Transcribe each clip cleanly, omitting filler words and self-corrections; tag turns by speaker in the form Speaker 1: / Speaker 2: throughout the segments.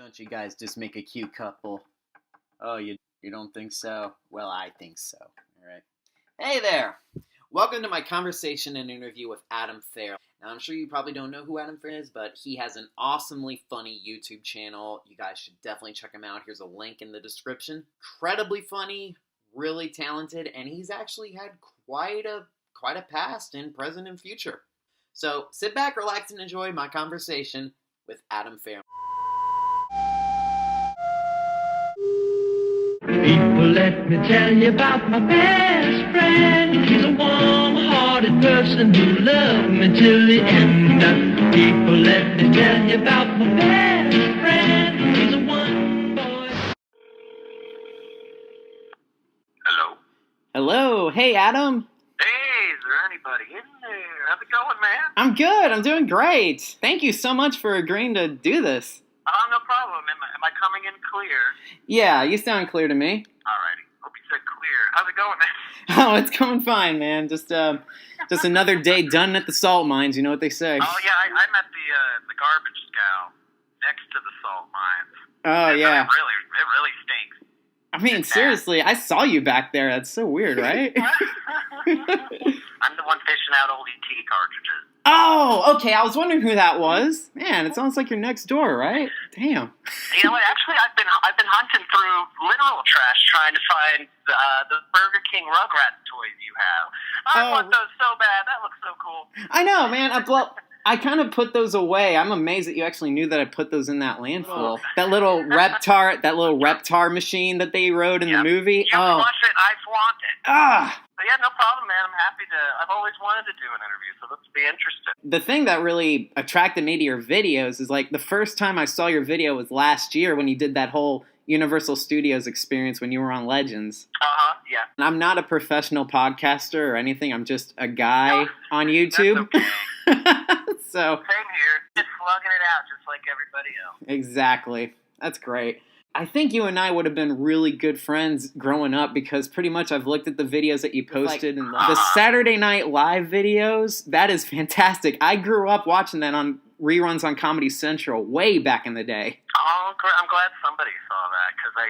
Speaker 1: Don't you guys just make a cute couple? Oh, you don't think so? Well, I think so. All right. Hey there. Welcome to my conversation and interview with Adam Farrell. Now, I'm sure you probably don't know who Adam Farrell is, but he has an awesomely funny YouTube channel. You guys should definitely check him out. Here's a link in the description. Incredibly funny, really talented, and he's actually had quite a past and present and future. So sit back, relax, and enjoy my conversation with Adam Farrell.
Speaker 2: People, let me tell you about my best friend. He's a warm-hearted person who loved me till the end. People, let me tell you about my best friend. He's a one boy.
Speaker 3: Hello?
Speaker 1: Hello. Hey, Adam.
Speaker 3: Hey, is there anybody in there? How's it going, man?
Speaker 1: I'm good. I'm doing great. Thank you so much for agreeing to do this.
Speaker 3: Oh, no problem. Am I coming in clear?
Speaker 1: Yeah, you sound clear to me.
Speaker 3: Alrighty. Hope you said clear. How's it going, man?
Speaker 1: Oh, it's going fine, man. Just another day done at the salt mines. You know what they say.
Speaker 3: Oh, yeah, I'm at the garbage scow next to the salt mines.
Speaker 1: Oh, yeah.
Speaker 3: It really stinks.
Speaker 1: I mean, seriously, I saw you back there. That's so weird, right?
Speaker 3: I'm the one fishing out old ET cartridges.
Speaker 1: Oh, okay. I was wondering who that was. Man, it sounds like you're next door, right? Damn.
Speaker 3: You know what? Actually, I've been hunting through literal trash trying to find the Burger King Rugrats toys you have. I want those so bad. That looks so cool.
Speaker 1: I know, man. I kind of put those away. I'm amazed that you actually knew that I put those in that landfill. That little Reptar machine that they rode in the movie.
Speaker 3: You ever watch it? I flaunt it. But yeah, no problem, man. I'm happy to. I've always wanted to do an interview, so let's be interested.
Speaker 1: The thing that really attracted me to your videos is like the first time I saw your video was last year when you did that whole Universal Studios experience when you were on Legends.
Speaker 3: Yeah.
Speaker 1: And I'm not a professional podcaster or anything. I'm just a guy on YouTube.
Speaker 3: That's okay.
Speaker 1: So
Speaker 3: same here. Just slugging it out just like everybody else.
Speaker 1: Exactly. That's great. I think you and I would have been really good friends growing up because pretty much I've looked at the videos that you posted and the Saturday Night Live videos. That is fantastic. I grew up watching that on reruns on Comedy Central way back in the day.
Speaker 3: Oh, I'm glad somebody saw that because I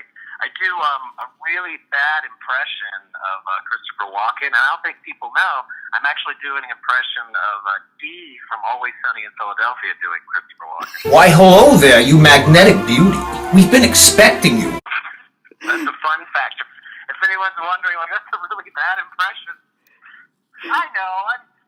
Speaker 3: do a really bad impression of Christopher Walken, and I don't think people know. I'm actually doing an impression of Dee from Always Sunny in Philadelphia doing Christopher Walken.
Speaker 4: Why, hello there, you magnetic beauty. We've been expecting you.
Speaker 3: That's a fun fact. If anyone's wondering, like, that's a really bad impression. I know.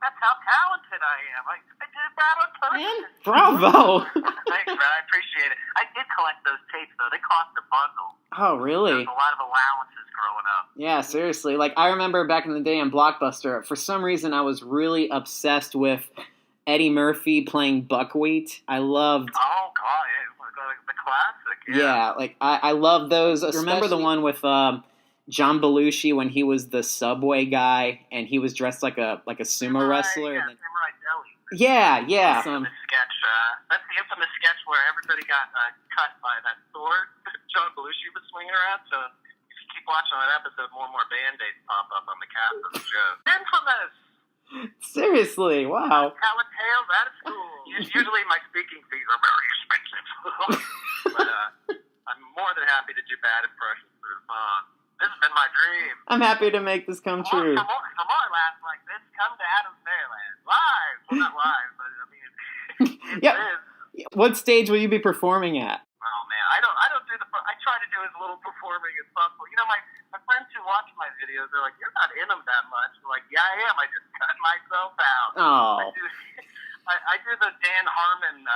Speaker 3: That's how talented I am. I did that on purpose.
Speaker 1: Man, bravo.
Speaker 3: Thanks, man. I appreciate it. I did collect those tapes, though. They cost a bundle.
Speaker 1: Oh, really?
Speaker 3: There's a lot of allowances growing up.
Speaker 1: Yeah, seriously. Like, I remember back in the day on Blockbuster, for some reason I was really obsessed with Eddie Murphy playing Buckwheat. I loved...
Speaker 3: Oh, God. The classic.
Speaker 1: Yeah, like, I love those. Remember the one with... John Belushi when he was the Subway guy and he was dressed like a sumo wrestler.
Speaker 3: Yeah, Samurai Deli.
Speaker 1: Yeah.
Speaker 3: The sketch. That's the infamous sketch where everybody got cut by that sword that John Belushi was swinging around. So if you keep watching that episode, more and more Band-Aids pop up on the cast of the show. Infamous.
Speaker 1: Seriously, wow.
Speaker 3: Tattletale, that is cool. Usually my speaking fees are very expensive. But I'm more than happy to do bad impressions for the fun. This has been my dream.
Speaker 1: I'm happy to make this come true.
Speaker 3: For more laughs like this, come to Adam Fairland. Live. Well, not live, but I mean, it is.
Speaker 1: What stage will you be performing at?
Speaker 3: Oh, man. I don't do I try to do as little performing as possible. You know, my friends who watch my videos, they're like, you're not in them that much. I'm like, yeah, I am. I just cut myself out.
Speaker 1: Oh.
Speaker 3: I do the Dan Harmon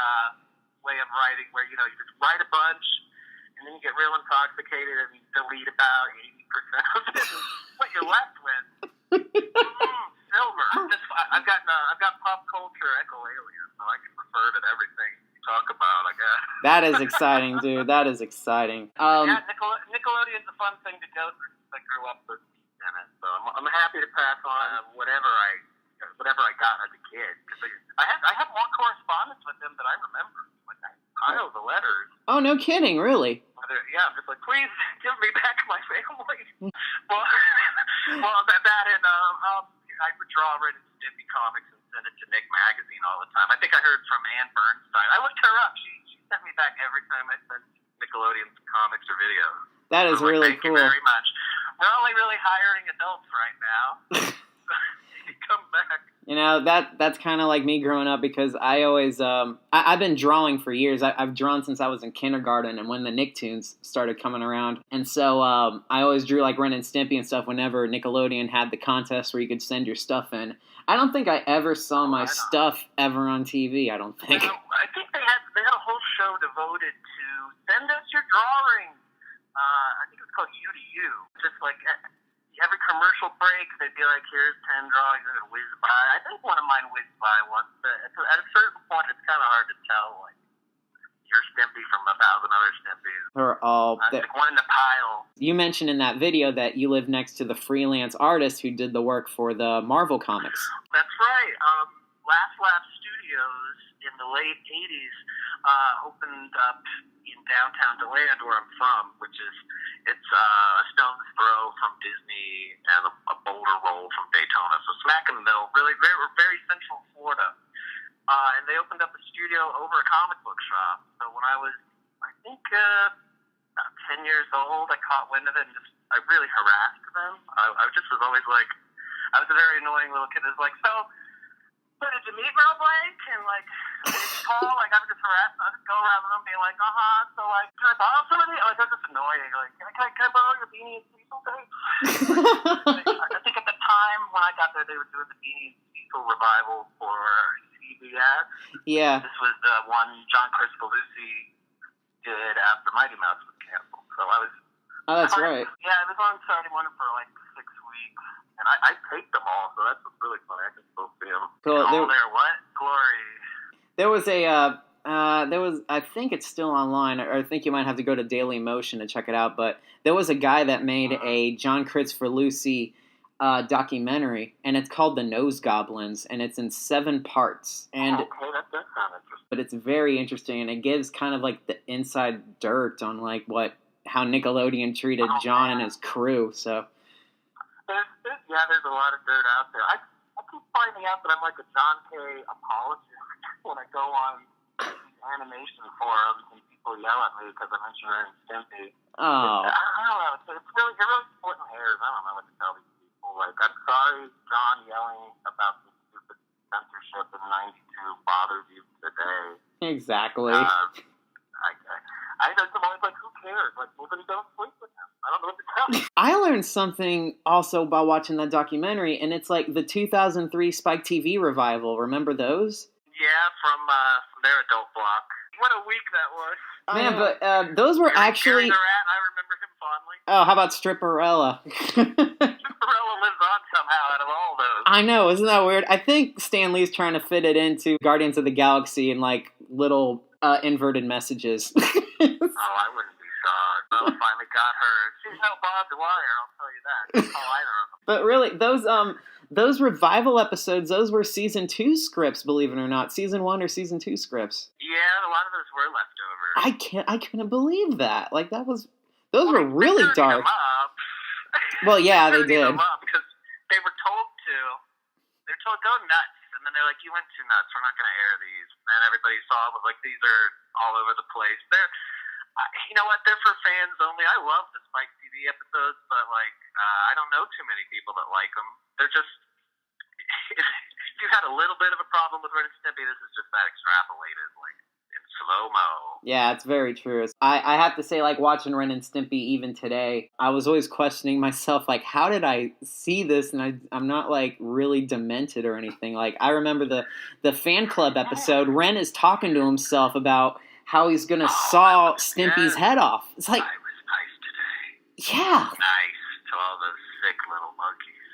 Speaker 3: way of writing where, you know, you just write a bunch, and then you get real intoxicated and you delete about 80% of it. What you're left with, silver. I've got pop culture echolalium, so I can refer to everything you talk about, I guess.
Speaker 1: That is exciting, dude. That is exciting.
Speaker 3: Yeah, Nickelodeon's a fun thing to go through since I grew up with in it. So I'm happy to pass on whatever I got as a kid. I have more correspondence with them than I remember. Like piles of letters.
Speaker 1: Oh, no kidding, really?
Speaker 3: Yeah, I'm just like, please give me back my family. well, that and I would draw Ren and Stimpy comics and send it to Nick Magazine all the time. I think I heard from Ann Bernstein. I looked her up. She sent me back every time I sent Nickelodeon's comics or videos.
Speaker 1: That is
Speaker 3: So,
Speaker 1: really
Speaker 3: thank
Speaker 1: cool.
Speaker 3: you very much. We're only really hiring adults right now. Come back.
Speaker 1: You know, that's kind of like me growing up, because I always I've been drawing for years. I've drawn since I was in kindergarten, and when the Nicktoons started coming around, and so I always drew like Ren and Stimpy and stuff whenever Nickelodeon had the contest where you could send your stuff in. I don't think I ever saw my stuff ever on TV. I don't think.
Speaker 3: I think they had a whole show devoted to send us your drawings. I think it was called U to U. Just like every commercial break, they'd be like, "Here's 10 drawings," and it'd whiz by. I think one of mine whizzed by once, but at a certain point, it's kind of hard to tell, like, your Stimpy from 1,000 other Stimpies.
Speaker 1: They're all.
Speaker 3: Like one in the pile.
Speaker 1: You mentioned in that video that you live next to the freelance artist who did the work for the Marvel comics.
Speaker 3: That's right. Last Lap Studios in the late 80s opened up in downtown DeLand, where I'm from, which is it's a stone's throw from Disney and a boulder roll from Daytona. So smack in the middle, really very central Florida. And they opened up a studio over a comic book shop. So when I was, I think, about 10 years old, I caught wind of it and I really harassed them. I just was always like, I was a very annoying little kid. It was like, so did you meet Mel Blanc? And like, did you call? Like, I would just harass them. I would just go around the room being like, so like, can I borrow some of these? Like, that's just annoying. Like, can I borrow your Beanie and Cecil thing? I think at the time when I got there, they were doing the Beanie and Cecil revival for CBS.
Speaker 1: Yeah.
Speaker 3: This was the one John Cristolucci did after Mighty Mouse was canceled. So I was.
Speaker 1: Oh, that's right.
Speaker 3: Yeah, it was on Saturday morning for like 6 weeks. And I taped them all, so that's what's really funny. I can still see them.
Speaker 1: Cool.
Speaker 3: What? Glory.
Speaker 1: There was I think it's still online, or I think you might have to go to Daily Motion to check it out, but there was a guy that made a John Cristolucci documentary, and it's called The Nose Goblins, and it's in 7 parts. And
Speaker 3: okay, that does sound interesting.
Speaker 1: but it's very interesting, and it gives kind of like the inside dirt on like how Nickelodeon treated John and his crew, so...
Speaker 3: There's a lot of dirt out there. I keep finding out that I'm like a John K. apologist when I go on animation forums and people yell at me because I mention Ren and Stimpy.
Speaker 1: Oh.
Speaker 3: I don't know. You're really splitting hairs. I don't know what to tell these people. Like, I'm sorry John yelling about this stupid censorship in 92 bothers you today.
Speaker 1: Exactly.
Speaker 3: I'm always like, who cares? Like, well, then don't sleep with him. I don't know what to tell you.
Speaker 1: I learned something also by watching that documentary, and it's like the 2003 Spike TV revival. Remember those?
Speaker 3: Yeah, from their adult block. What a week that was.
Speaker 1: Man, but those were actually...
Speaker 3: Gary the Rat, I remember him fondly.
Speaker 1: Oh, how about Stripperella?
Speaker 3: Stripperella lives on somehow out of all those.
Speaker 1: I know, isn't that weird? I think Stan Lee's trying to fit it into Guardians of the Galaxy and like little inverted messages.
Speaker 3: Oh, I wouldn't be shocked. Well, finally got her. She's no Bob Dwyer, I'll tell you that. Oh, either of them.
Speaker 1: But really, those revival episodes, those were season 2 scripts, believe it or not. Season 1 or season 2 scripts.
Speaker 3: Yeah, a lot of those were leftovers.
Speaker 1: I couldn't believe that. Like those were really dark.
Speaker 3: Them up.
Speaker 1: Well, yeah, they did.
Speaker 3: Them up because they were told go nuts, and then they're like, you went too nuts. We're not going to air these. And then everybody saw them, like, these are all over the place. You know what? They're for fans only. I love the Spike TV episodes, but like, I don't know too many people that like them. They're just. If you had a little bit of a problem with Ren and Stimpy, this is just that extrapolated, like in slow-mo.
Speaker 1: Yeah, it's very true. I have to say, like, watching Ren and Stimpy even today, I was always questioning myself, like, how did I see this? And I'm not, like, really demented or anything. Like, I remember the fan club episode, Ren is talking to himself about how he's going to saw Stimpy's head off. It's like...
Speaker 3: I was nice today.
Speaker 1: Yeah.
Speaker 3: Nice to all those sick little monkeys.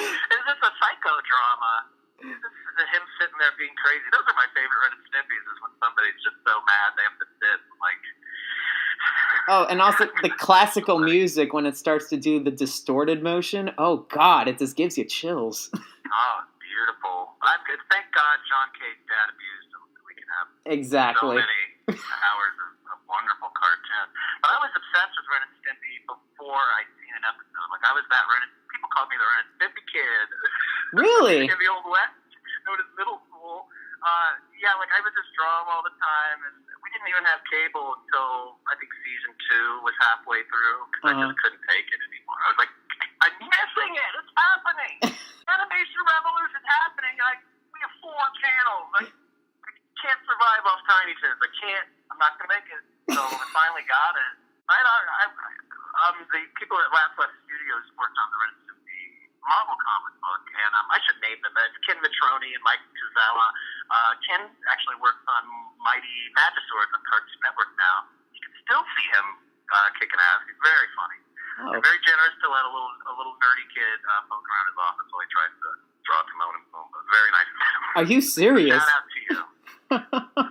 Speaker 3: Is this a psychodrama? Is this him sitting there being crazy? Those are my favorite Ren and Stimpy's, is when somebody's just so mad they have to sit and, like...
Speaker 1: Oh, and also the classical music when it starts to do the distorted motion. Oh, God, it just gives you chills.
Speaker 3: Oh, beautiful. I'm good. Thank God John K's dad abused him so we can have
Speaker 1: Exactly.
Speaker 3: so many hours of wonderful cartoon. But I was obsessed with Ren and Stimpy before I'd seen an episode. Like, I was that people called me the Ren and Stimpy kid.
Speaker 1: Really?
Speaker 3: In the Old West, known as middle school. Yeah, like, I would just draw them all the time, and we didn't even have cable until, I think, like halfway through because I just couldn't take it anymore. I was like, I'm missing it. It's happening. Animation Revolution happening. We have 4 channels. I can't survive off Tiny Toons. I can't. I'm not gonna make it. So I finally got it. The people at Last Left Studios worked on the Ren and Stimpy Marvel comic book, and I should name them. It's Ken Vetroni and Mike Kazawa. Ken actually works on Mighty Magiswords on Cartoon Network now. You can still see him kicking ass. He's very funny.
Speaker 1: Oh.
Speaker 3: Very generous. Still had a little nerdy kid poking around his office while he tries to draw Timon and Pumbaa. Very nice of him.
Speaker 1: Are you serious?
Speaker 3: Shout out to you.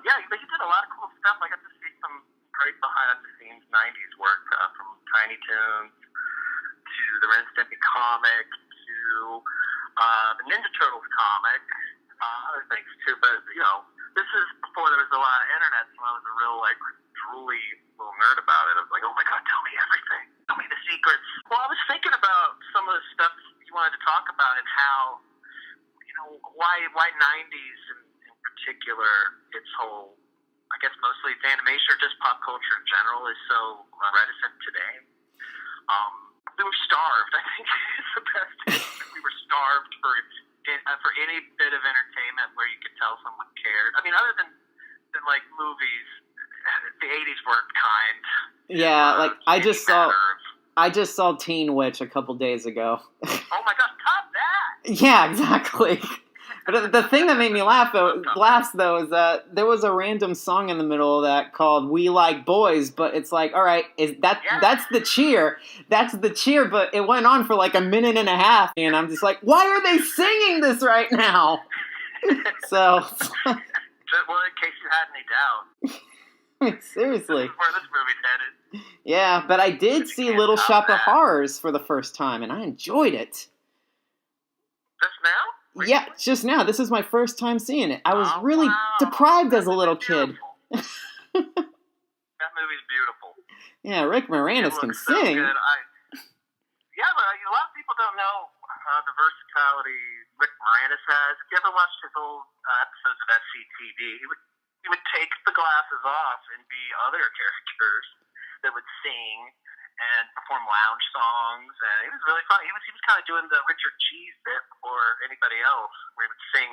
Speaker 3: Yeah, but he did a lot of cool stuff. I got to see some great behind-the-scenes 90s work from Tiny Toons to the Ren and Stimpy comic to the Ninja Turtles comic, other things too. But, this is before there was a lot of internet, so I was a real, drooly little nerd about it. I was like, oh my God, tell me everything. Tell me the secrets. Well, I was thinking about some of the stuff you wanted to talk about and how, why 90s in particular, its whole, I guess mostly it's animation or just pop culture in general is so reticent today. We were starved. I think it's the best. We were starved for any bit of entertainment where you could tell someone cared. I mean, other than movies, the 80s weren't kind.
Speaker 1: Yeah, I just saw Teen Witch a couple days ago.
Speaker 3: Oh my gosh, top that!
Speaker 1: Yeah, exactly. But the thing that made me laugh though is that there was a random song in the middle of that called "We Like Boys," but it's like, all right, that's the cheer, but it went on for like a minute and a half, and I'm just like, why are they singing this right now? So,
Speaker 3: well, in case you had any doubt,
Speaker 1: seriously,
Speaker 3: this is where this movie's headed.
Speaker 1: Yeah, but I did see Little Shop of Horrors for the first time, and I enjoyed it.
Speaker 3: Just now?
Speaker 1: Yeah, just now. This is my first time seeing it. I was really deprived as a little kid.
Speaker 3: That movie's beautiful.
Speaker 1: Yeah, Rick Moranis can sing.
Speaker 3: So good. But a lot of people don't know the versatility Rick Moranis has. If you ever watched his old episodes of SCTV, he would take the glasses off and be other characters that would sing and perform lounge songs, and it was really fun. He was kind of doing the Richard Cheese bit before anybody else, where he would sing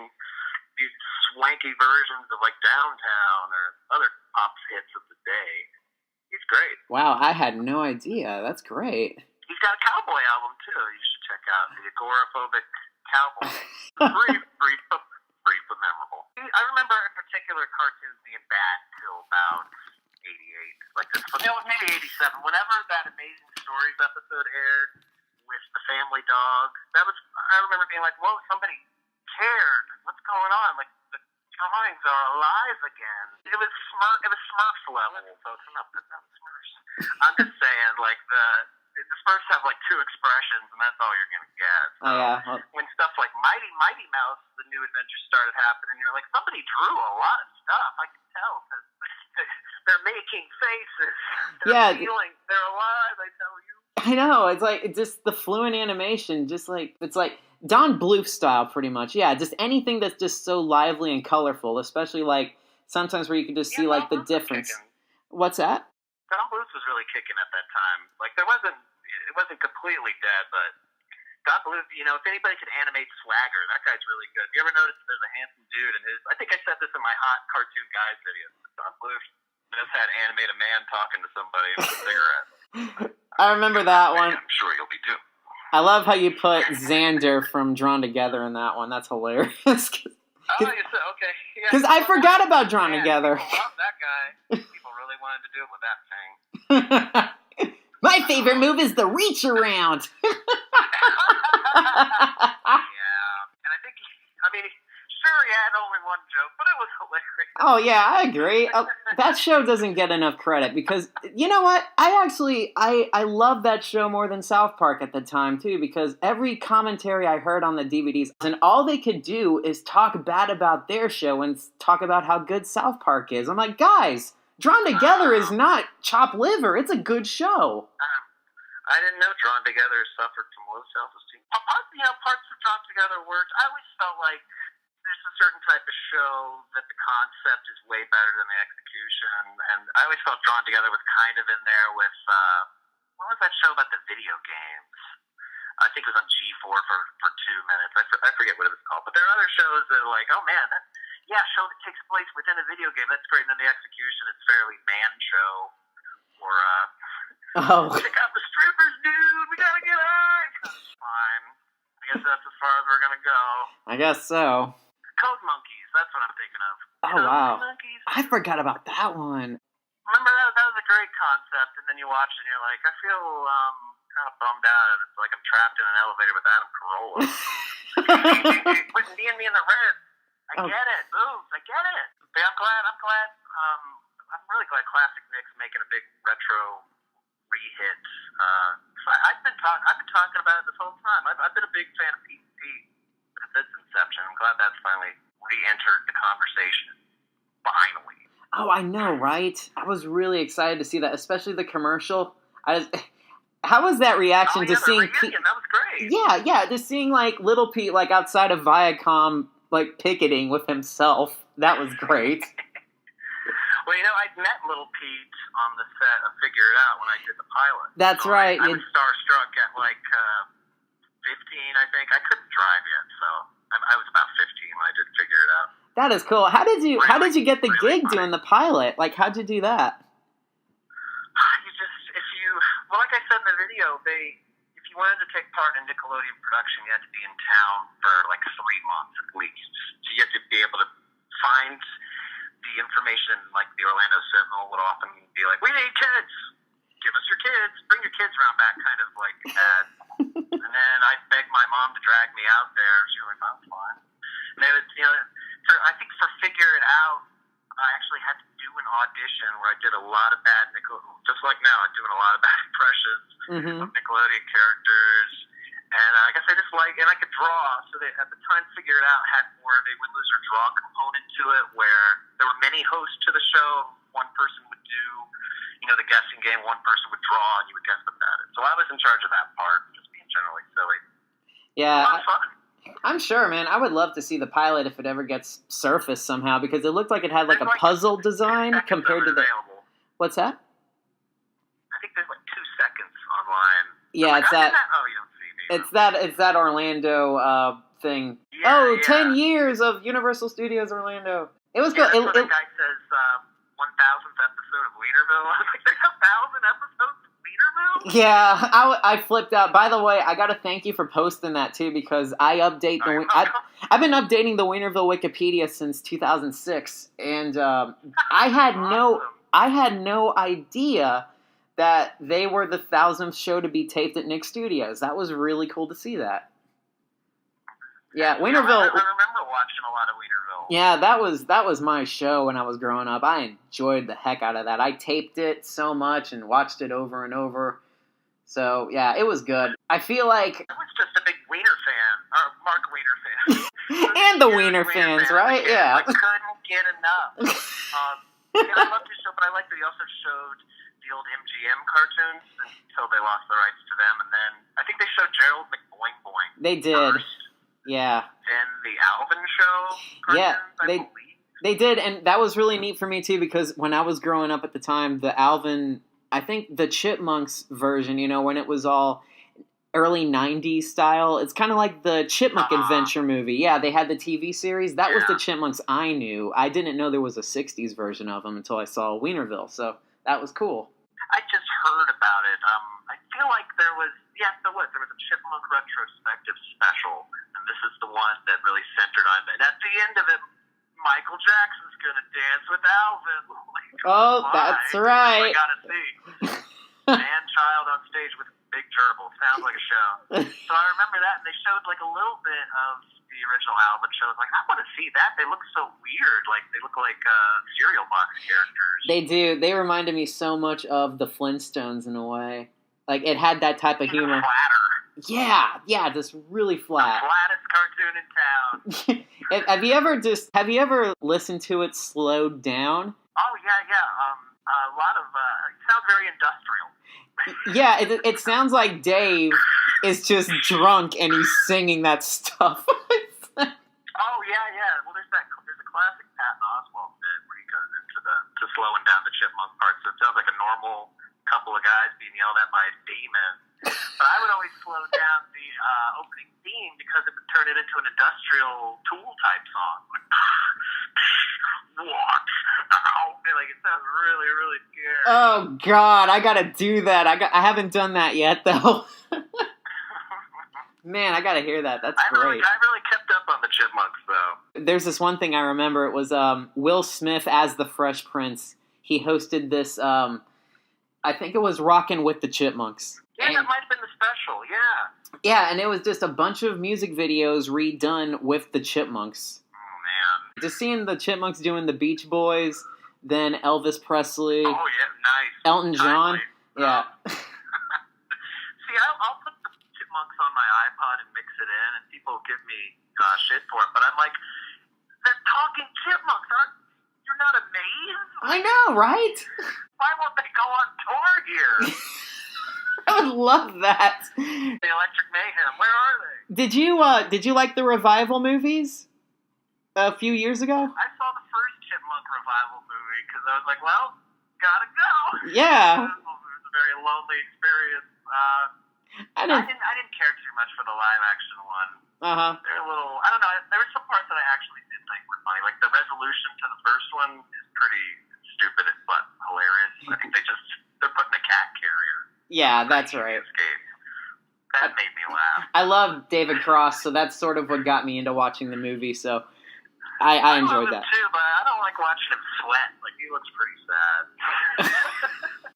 Speaker 3: these swanky versions of Downtown or other pop hits of the day. He's great.
Speaker 1: Wow, I had no idea. That's great.
Speaker 3: He's got a cowboy album too. You should check out the Agoraphobic Cowboy. brief but memorable. I remember in particular cartoons being bad till about 88, maybe 87. Whenever that Amazing Stories episode aired with the Family Dog, I remember being like, whoa, somebody cared. What's going on? The drawings are alive again. It was Smurfs level, so it's not good about Smurfs. I'm just saying, the Smurfs have 2 expressions, and that's all you're gonna get. So, when stuff like Mighty Mouse, the New Adventures started happening, you're like, somebody drew a lot of stuff. I can tell because they're making faces. They're feeling. They're alive. I tell you.
Speaker 1: I know. It's just the fluent animation. It's like Don Bluth style, pretty much. Yeah, just anything that's just so lively and colorful, especially sometimes where you can just see the difference. What's that?
Speaker 3: Don Bluth was really kicking at that time. It wasn't completely dead, but Don Bluth, if anybody could animate swagger, that guy's really good. You ever notice there's a handsome dude in his? I think I said this in my Hot Cartoon Guys video. Don Bluth just had animate a man talking to somebody with a cigarette.
Speaker 1: I remember that one.
Speaker 3: I'm sure you'll be too.
Speaker 1: I love how you put Xander from Drawn Together in that one. That's hilarious.
Speaker 3: Okay. Yeah.
Speaker 1: Because I forgot about Drawn Together.
Speaker 3: People love that guy. People really wanted to do it with that thing.
Speaker 1: My favorite move is the reach around.
Speaker 3: Yeah. And I think, sure, he had only one joke, but it was hilarious.
Speaker 1: Oh, yeah, I agree. That show doesn't get enough credit because, you know what? I love that show more than South Park at the time, too, because every commentary I heard on the DVDs, and all they could do is talk bad about their show and talk about how good South Park is. I'm like, guys, Drawn Together is not chopped liver. It's a good show.
Speaker 3: I didn't know Drawn Together suffered from low self-esteem. Parts of Drawn Together worked. I always felt like there's a certain type of show that the concept is way better than the execution, and I always felt Drawn Together was kind of in there with what was that show about the video games? I think it was on G4 for 2 minutes. I forget what it was called, but there are other shows that are like, oh man, a show that takes place within a video game, that's great. And then the execution is fairly man show, or check out the strippers, dude. We gotta get on. Fine. I guess that's as far as we're gonna go.
Speaker 1: I guess so.
Speaker 3: Code Monkeys. That's what I'm thinking of.
Speaker 1: Oh,
Speaker 3: Code
Speaker 1: wow.
Speaker 3: Monkeys.
Speaker 1: I forgot about that one.
Speaker 3: Remember that was a great concept, and then you watch it and you're like, I feel kind of bummed out. It's like I'm trapped in an elevator with Adam Carolla. With me and the Red. I get it. Boobs. I get it. But I'm glad. I'm really glad Classic Nick's making a big retro re-hit. I've been talking about it this whole time. I've been a big fan of Pete since its inception. I'm glad that's finally re-entered the conversation. Finally.
Speaker 1: Oh, I know, right? I was really excited to see that, especially the commercial. How was that reaction to seeing Pete?
Speaker 3: That was great.
Speaker 1: Yeah, just seeing like Little Pete like outside of Viacom like picketing with himself. That was great.
Speaker 3: Well, I'd met Little Pete on the set of Figure It Out when I did the pilot.
Speaker 1: That's
Speaker 3: so
Speaker 1: right.
Speaker 3: I was starstruck at like 15, I think. I couldn't drive yet, so I was about 15 when I did Figure It Out. That
Speaker 1: is cool. How did you get the gig doing the pilot? Like, how'd you do that?
Speaker 3: Like I said in the video, if you wanted to take part in Nickelodeon production, you had to be in town for like 3 months at least. So you had to be able to find the information. Like the Orlando Sentinel would often be like, "We need kids. Give us your kids. Bring your kids around back," kind of like ad. And then I begged my mom to drag me out there. She was like, "That's fine." And they would, I think for Figure It Out, I actually had to do an audition where I did a lot of bad just like now, I'm doing a lot of bad impressions of Nickelodeon characters. And I guess I just and I could draw. So they, at the time, Figure It Out had more of a win, lose, or draw component to it, where there were many hosts to the show. One person would do, the guessing game. One person would draw, and you would guess the pattern. So I was in charge of that part, just being generally silly.
Speaker 1: Yeah.
Speaker 3: It was fun.
Speaker 1: I'm sure, man. I would love to see the pilot if it ever gets surfaced somehow, because it looked like it had like a puzzle design compared to the.
Speaker 3: Available.
Speaker 1: What's that?
Speaker 3: I think there's like 2 seconds online.
Speaker 1: Yeah, it's that.
Speaker 3: Oh, you don't see me.
Speaker 1: It's that Orlando thing.
Speaker 3: Yeah,
Speaker 1: 10 years of Universal Studios Orlando. It was
Speaker 3: yeah,
Speaker 1: good.
Speaker 3: That's what the guy says. 1,000th episode of Wienerville. I was like, there's 1,000 episodes of Wienerville?
Speaker 1: Yeah, I flipped out. By the way, I got to thank you for posting that too, because I update I've been updating the Wienerville Wikipedia since 2006, and I had no idea that they were the 1,000th show to be taped at Nick Studios. That was really cool to see that. Yeah, Wienerville.
Speaker 3: I remember watching a lot of Wienerville.
Speaker 1: Yeah, that was my show when I was growing up. I enjoyed the heck out of that. I taped it so much and watched it over and over. So, yeah, it was good. I feel like...
Speaker 3: I was just a big Wiener fan. Or Mark Wiener fan.
Speaker 1: And the Wiener fans, right? Yeah.
Speaker 3: I couldn't get enough. I loved his show, but I liked that he also showed the old MGM cartoons until they lost the rights to them. And then I think they showed Gerald McBoing Boing.
Speaker 1: They did.
Speaker 3: First.
Speaker 1: Yeah.
Speaker 3: Then the Alvin show cartoons,
Speaker 1: yeah,
Speaker 3: I believe.
Speaker 1: They did, and that was really neat for me too, because when I was growing up at the time, the Alvin, I think the Chipmunks version, when it was all early 90s style, it's kind of like the Chipmunk Adventure movie. Yeah, they had the TV series. That was the Chipmunks I knew. I didn't know there was a 60s version of them until I saw Wienerville, so that was cool.
Speaker 3: I just heard about it. I feel like there was a Chipmunk retrospective special, and this is the one that really centered on it. And at the end of it, Michael Jackson's gonna dance with Alvin.
Speaker 1: That's right.
Speaker 3: I gotta see. Man-child on stage with big gerbil. Sounds like a show. So I remember that, and they showed like a little bit of the original Alvin show. I was like, I want to see that. They look so weird. Like they look like cereal box characters.
Speaker 1: They do. They reminded me so much of the Flintstones in a way. Like it had that type of humor.
Speaker 3: Flatter.
Speaker 1: Yeah, just really flat.
Speaker 3: The flattest cartoon in town.
Speaker 1: Have you ever listened to it slowed down?
Speaker 3: Oh yeah. A lot of it sounds very industrial.
Speaker 1: Yeah, it sounds like Dave is just drunk and he's singing that stuff.
Speaker 3: Oh yeah. chipmunk part, so it sounds like a normal couple of guys being yelled at by a demon. But I would always slow down the opening theme because it would turn it into an industrial Tool type song. Like, what? Ow! Like, it sounds really, really scary.
Speaker 1: Oh God, I gotta do that. I haven't done that yet though. Man, I gotta hear that. That's great.
Speaker 3: I really kept up on the chipmunks though.
Speaker 1: There's this one thing I remember. It was Will Smith as the Fresh Prince. He hosted this. I think it was Rockin' with the Chipmunks.
Speaker 3: Yeah, that might have been the special. Yeah.
Speaker 1: Yeah, and it was just a bunch of music videos redone with the Chipmunks.
Speaker 3: Oh man.
Speaker 1: Just seeing the Chipmunks doing the Beach Boys, then Elvis Presley,
Speaker 3: Oh yeah, nice.
Speaker 1: Elton John.
Speaker 3: Timely.
Speaker 1: Yeah.
Speaker 3: See, I'll put the chipmunks on my iPod and mix it in, and people give me shit for it. But I'm like, they're talking chipmunks. You're not amazed?
Speaker 1: I know, right?
Speaker 3: Why won't they go on tour here?
Speaker 1: I would love that.
Speaker 3: The Electric Mayhem. Where are they?
Speaker 1: Did you like the Revival movies a few years ago?
Speaker 3: I saw the first Chipmunk Revival movie because I was like, well, gotta go.
Speaker 1: Yeah.
Speaker 3: It was a very lonely experience.
Speaker 1: I
Speaker 3: I didn't care too much for the live action one. They're a little, I don't know, there were some parts that I actually did think were funny. Like the resolution to the first one is pretty stupid but hilarious. I think they're putting a cat carrier.
Speaker 1: Yeah, that's right.
Speaker 3: Escape. That made me laugh.
Speaker 1: I love David Cross, so that's sort of what got me into watching the movie, so I enjoyed
Speaker 3: love him
Speaker 1: that.
Speaker 3: too, but I don't like watching him sweat. Like, he looks pretty sad.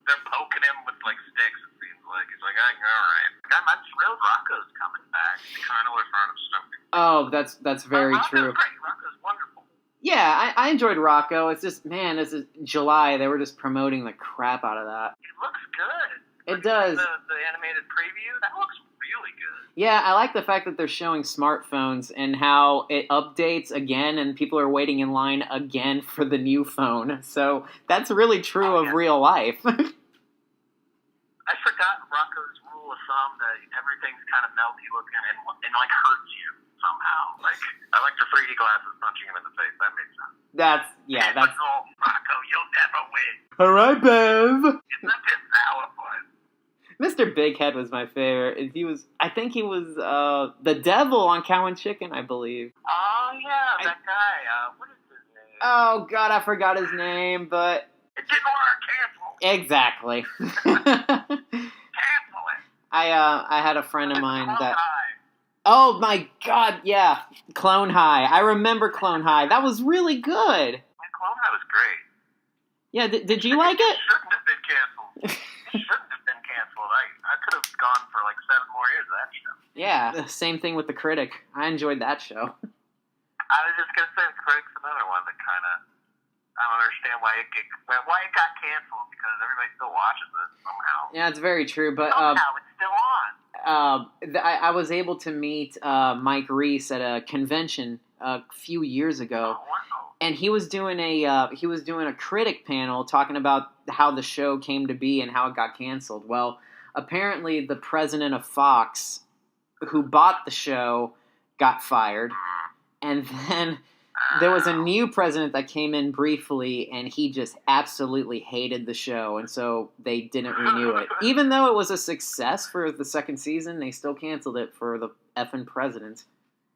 Speaker 3: They're poking him with, like, sticks, it seems like. He's like, all right. I'm thrilled Rocco's coming back. The Colonel in front of something.
Speaker 1: Oh, that's very true.
Speaker 3: Rocco's great. Rocco's wonderful.
Speaker 1: Yeah, I enjoyed Rocco. It's just, man, this is July. They were just promoting the crap out of that.
Speaker 3: It looks good.
Speaker 1: It does.
Speaker 3: The animated preview, that looks really good.
Speaker 1: Yeah, I like the fact that they're showing smartphones and how it updates again and people are waiting in line again for the new phone. So that's really true of real life.
Speaker 3: I forgot Rocco's rule of thumb that everything's kind of melty looking and like hurts you somehow. Like, I like the 3D glasses punching him in the face. That makes sense.
Speaker 1: That's
Speaker 3: Typical Rocco, you'll never win.
Speaker 1: All right, Bev.
Speaker 3: It's not just sourpuss.
Speaker 1: Mr. Big Head was my favorite. I think he was the devil on Cow and Chicken, I believe.
Speaker 3: Oh, yeah, that guy. What is his name?
Speaker 1: Oh, God, I forgot his name, but...
Speaker 3: It didn't work. Cancel.
Speaker 1: Exactly.
Speaker 3: Cancel it.
Speaker 1: I had a friend of mine
Speaker 3: Clone
Speaker 1: that...
Speaker 3: High.
Speaker 1: Oh, my God, yeah. Clone High. I remember Clone High. That was really good.
Speaker 3: Clone High was great.
Speaker 1: Yeah, did you like it?
Speaker 3: It shouldn't have been canceled. It shouldn't have been canceled. I could have gone for like 7 more years of that show.
Speaker 1: Yeah, same thing with The Critic. I enjoyed that show.
Speaker 3: I was just going to say The Critic's another one that kind of, I don't understand why it got canceled because everybody still watches it somehow.
Speaker 1: Yeah, it's very true, but...
Speaker 3: Somehow it's still on.
Speaker 1: I was able to meet Mike Reese at a convention a few years ago,
Speaker 3: Oh, wow.
Speaker 1: and he was doing a critic panel talking about how the show came to be and how it got canceled. Well, apparently the president of Fox, who bought the show, got fired, and then there was a new president that came in briefly, and he just absolutely hated the show, and so they didn't renew it. Even though it was a success for the second season, they still canceled it for the effing president.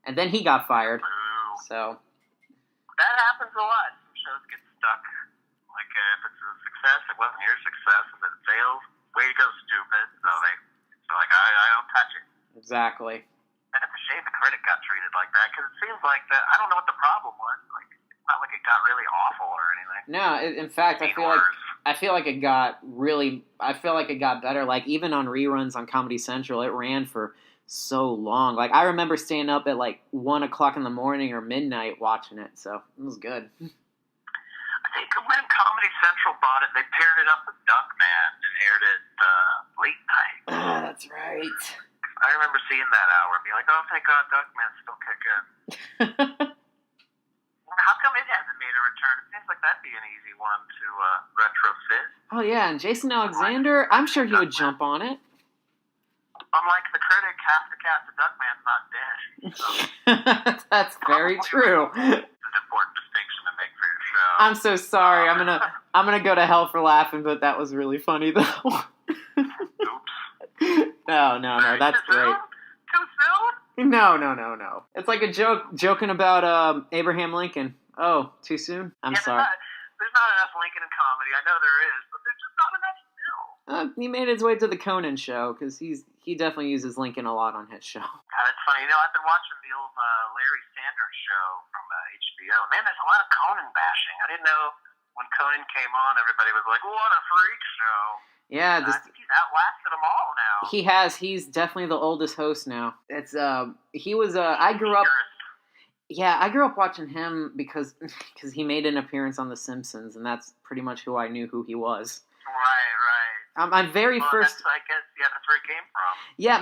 Speaker 1: And then he got fired.
Speaker 3: Ooh.
Speaker 1: So,
Speaker 3: That happens a lot. Some shows get stuck. Like, if it's a success, it wasn't your success, and it fails, way to go, stupid. So I don't touch it.
Speaker 1: exactly.
Speaker 3: And it's a shame The Critic got treated like that, because it seems like that, I don't know what the problem was. Like, it's not like it got really awful or anything.
Speaker 1: No, in fact, I feel like it got better. Like, even on reruns on Comedy Central, it ran for so long. Like, I remember staying up at like 1 o'clock in the morning or midnight watching it, so it was good.
Speaker 3: I think when Comedy Central bought it, they paired it up with Duckman and aired it late night.
Speaker 1: Ah, that's right.
Speaker 3: I remember seeing that hour and being like, oh, thank God Duckman's still kicking. How come it hasn't made a return? It seems like that'd be an easy one to retrofit.
Speaker 1: Oh yeah, and Jason Alexander, I'm sure he would jump on it.
Speaker 3: Unlike The Critic, half the cast of Duckman's not dead. So
Speaker 1: That's very true.
Speaker 3: it's an important distinction to make for your show.
Speaker 1: I'm so sorry. I'm I'm gonna go to hell for laughing, but that was really funny though.
Speaker 3: Oops.
Speaker 1: No, that's
Speaker 3: Too
Speaker 1: great.
Speaker 3: soon? Too soon?
Speaker 1: No. It's like a joking about Abraham Lincoln. Oh, too soon? I'm
Speaker 3: Yeah,
Speaker 1: sorry.
Speaker 3: There's not enough Lincoln in comedy. I know there is, but there's just not enough still.
Speaker 1: He made his way to the Conan show because he definitely uses Lincoln a lot on his show.
Speaker 3: That's funny. You know, I've been watching the old Larry Sanders show from HBO. Man, there's a lot of Conan bashing. I didn't know when Conan came on, everybody was like, "What a freak show!"
Speaker 1: Yeah,
Speaker 3: I think he's outlasted them all now.
Speaker 1: he has. He's definitely the oldest host now. It's he was I grew up. Yeah, I grew up watching him because he made an appearance on The Simpsons, and that's pretty much who I knew who he was.
Speaker 3: Right.
Speaker 1: My very first.
Speaker 3: I guess, that's where it came from.
Speaker 1: Yeah,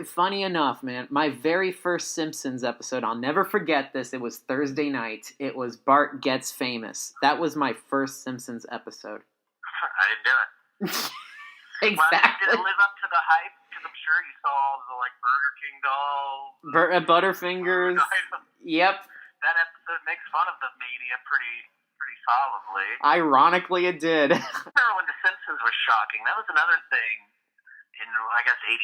Speaker 1: funny enough, man, my very first Simpsons episode, I'll never forget this. It was Thursday night. It was Bart Gets Famous. That was my first Simpsons episode.
Speaker 3: I didn't do it.
Speaker 1: Exactly.
Speaker 3: Well, did it live up to the hype? Because I'm sure you saw all the Burger King dolls.
Speaker 1: Butterfingers. Yep.
Speaker 3: That episode makes fun of the mania pretty solidly.
Speaker 1: Ironically, it did.
Speaker 3: I remember when The Simpsons was shocking. That was another thing in, I guess, '89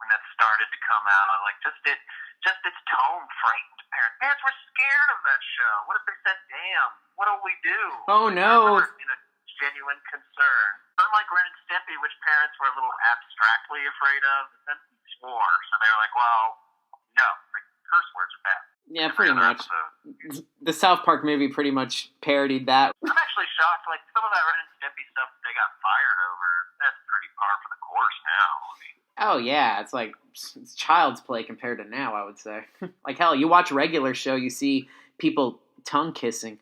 Speaker 3: when that started to come out. Just its tone frightened parents. Parents were scared of that show. What if they said, "Damn, what'll we do?"
Speaker 1: Oh no.
Speaker 3: Genuine concern. Unlike Ren and Stimpy, which parents were a little abstractly afraid of, The Simpsons swore. So they were like, "Well, no, the curse words are bad."
Speaker 1: Yeah, pretty much. The South Park movie pretty much parodied that.
Speaker 3: I'm actually shocked. Like, some of that Ren and Stimpy stuff they got fired over, that's pretty par for the course now. I mean,
Speaker 1: oh, yeah. It's like it's child's play compared to now, I would say. Like, hell, you watch a regular show, you see people tongue kissing.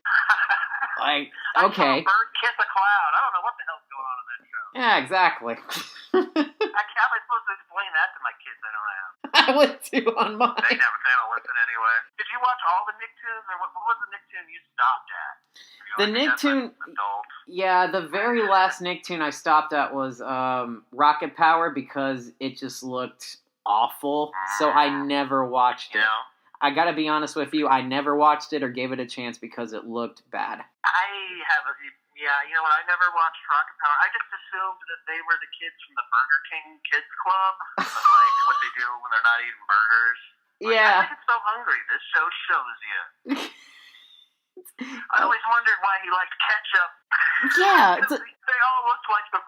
Speaker 1: Like, okay.
Speaker 3: I saw a bird kiss a cloud. I don't know what the hell's going on in that show.
Speaker 1: Yeah, exactly.
Speaker 3: How am I supposed to explain that to my kids I don't have?
Speaker 1: I would too on mine.
Speaker 3: They don't listen anyway. Did you watch all the Nicktoons, or what was the Nicktoon you stopped at?
Speaker 1: The Nicktoon, yeah, the very last Nicktoon I stopped at was Rocket Power because it just looked awful, so I never watched it. I gotta be honest with you, I never watched it or gave it a chance because it looked bad.
Speaker 3: You know what, I never watched Rocket Power. I just assumed that they were the kids from the Burger King Kids Club, like what they do when they're not eating burgers.
Speaker 1: Yeah.
Speaker 3: I get so hungry. This show shows you. I always wondered why he liked ketchup.
Speaker 1: Yeah.
Speaker 3: They all looked like I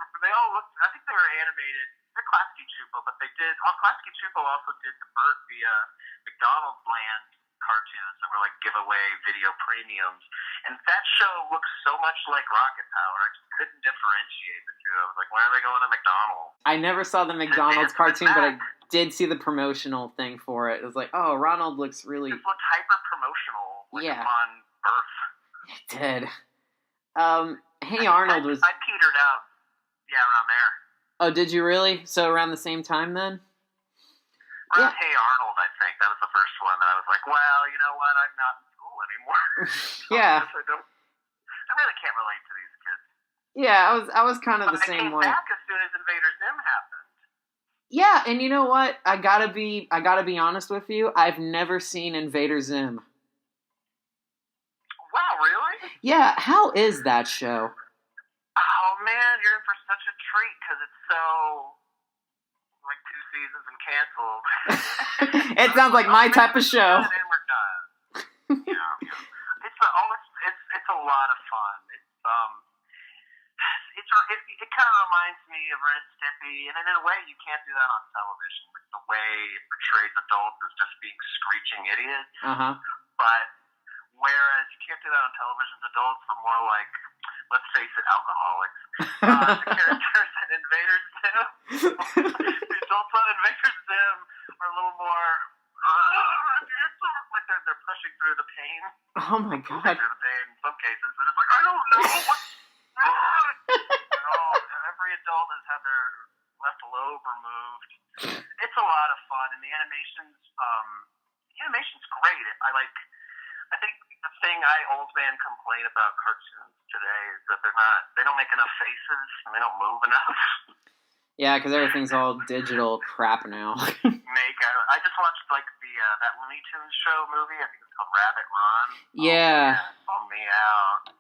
Speaker 3: think they were animated. They're Klasky Csupo, but Klasky Csupo also did the McDonald's Land cartoons that were like giveaway video premiums. And that show looks so much like Rocket Power. I just couldn't differentiate the two. I was like, why are they going to McDonald's?
Speaker 1: I never saw the McDonald's cartoon, but I did see the promotional thing for it. It was like, oh, Ronald looks really...
Speaker 3: It looked hyper-promotional, on birth.
Speaker 1: It did. Hey Arnold was...
Speaker 3: I petered out, around there.
Speaker 1: Oh, did you really? So around the same time then?
Speaker 3: Around Hey Arnold, I think. That was the first one that I was like, well, you know what? I'm not in school anymore.
Speaker 1: Yeah.
Speaker 3: I really can't relate to these kids.
Speaker 1: Yeah, I was kind of the same way.
Speaker 3: I came back as soon as Invader Zim happened.
Speaker 1: Yeah, and you know what? I gotta be honest with you. I've never seen Invader Zim.
Speaker 3: Wow, really?
Speaker 1: Yeah, how is that show?
Speaker 3: Oh man, you're in for such a treat because it's so... like 2 seasons and canceled.
Speaker 1: It sounds like my type of show.
Speaker 3: And we're done. It's a lot of fun. It kind of reminds me of Ren and Stimpy, and in a way, you can't do that on television. Like the way it portrays adults as just being screeching idiots. But whereas you can't do that on television, adults are more like, let's face it, alcoholics. The characters in Invader Zim, the adults on Invader Zim are a little more, like they're pushing through the pain.
Speaker 1: Oh my god.
Speaker 3: Through the pain in some cases. They're just like, I don't know what's every adult has had their left lobe removed. It's a lot of fun, and the animation's great. I think the thing old man complain about cartoons today is that they don't make enough faces and they don't move enough.
Speaker 1: Yeah, because everything's all digital crap now.
Speaker 3: I just watched that Looney Tunes show movie. I think it's called Rabbit Run.
Speaker 1: Yeah.
Speaker 3: Bummed me out.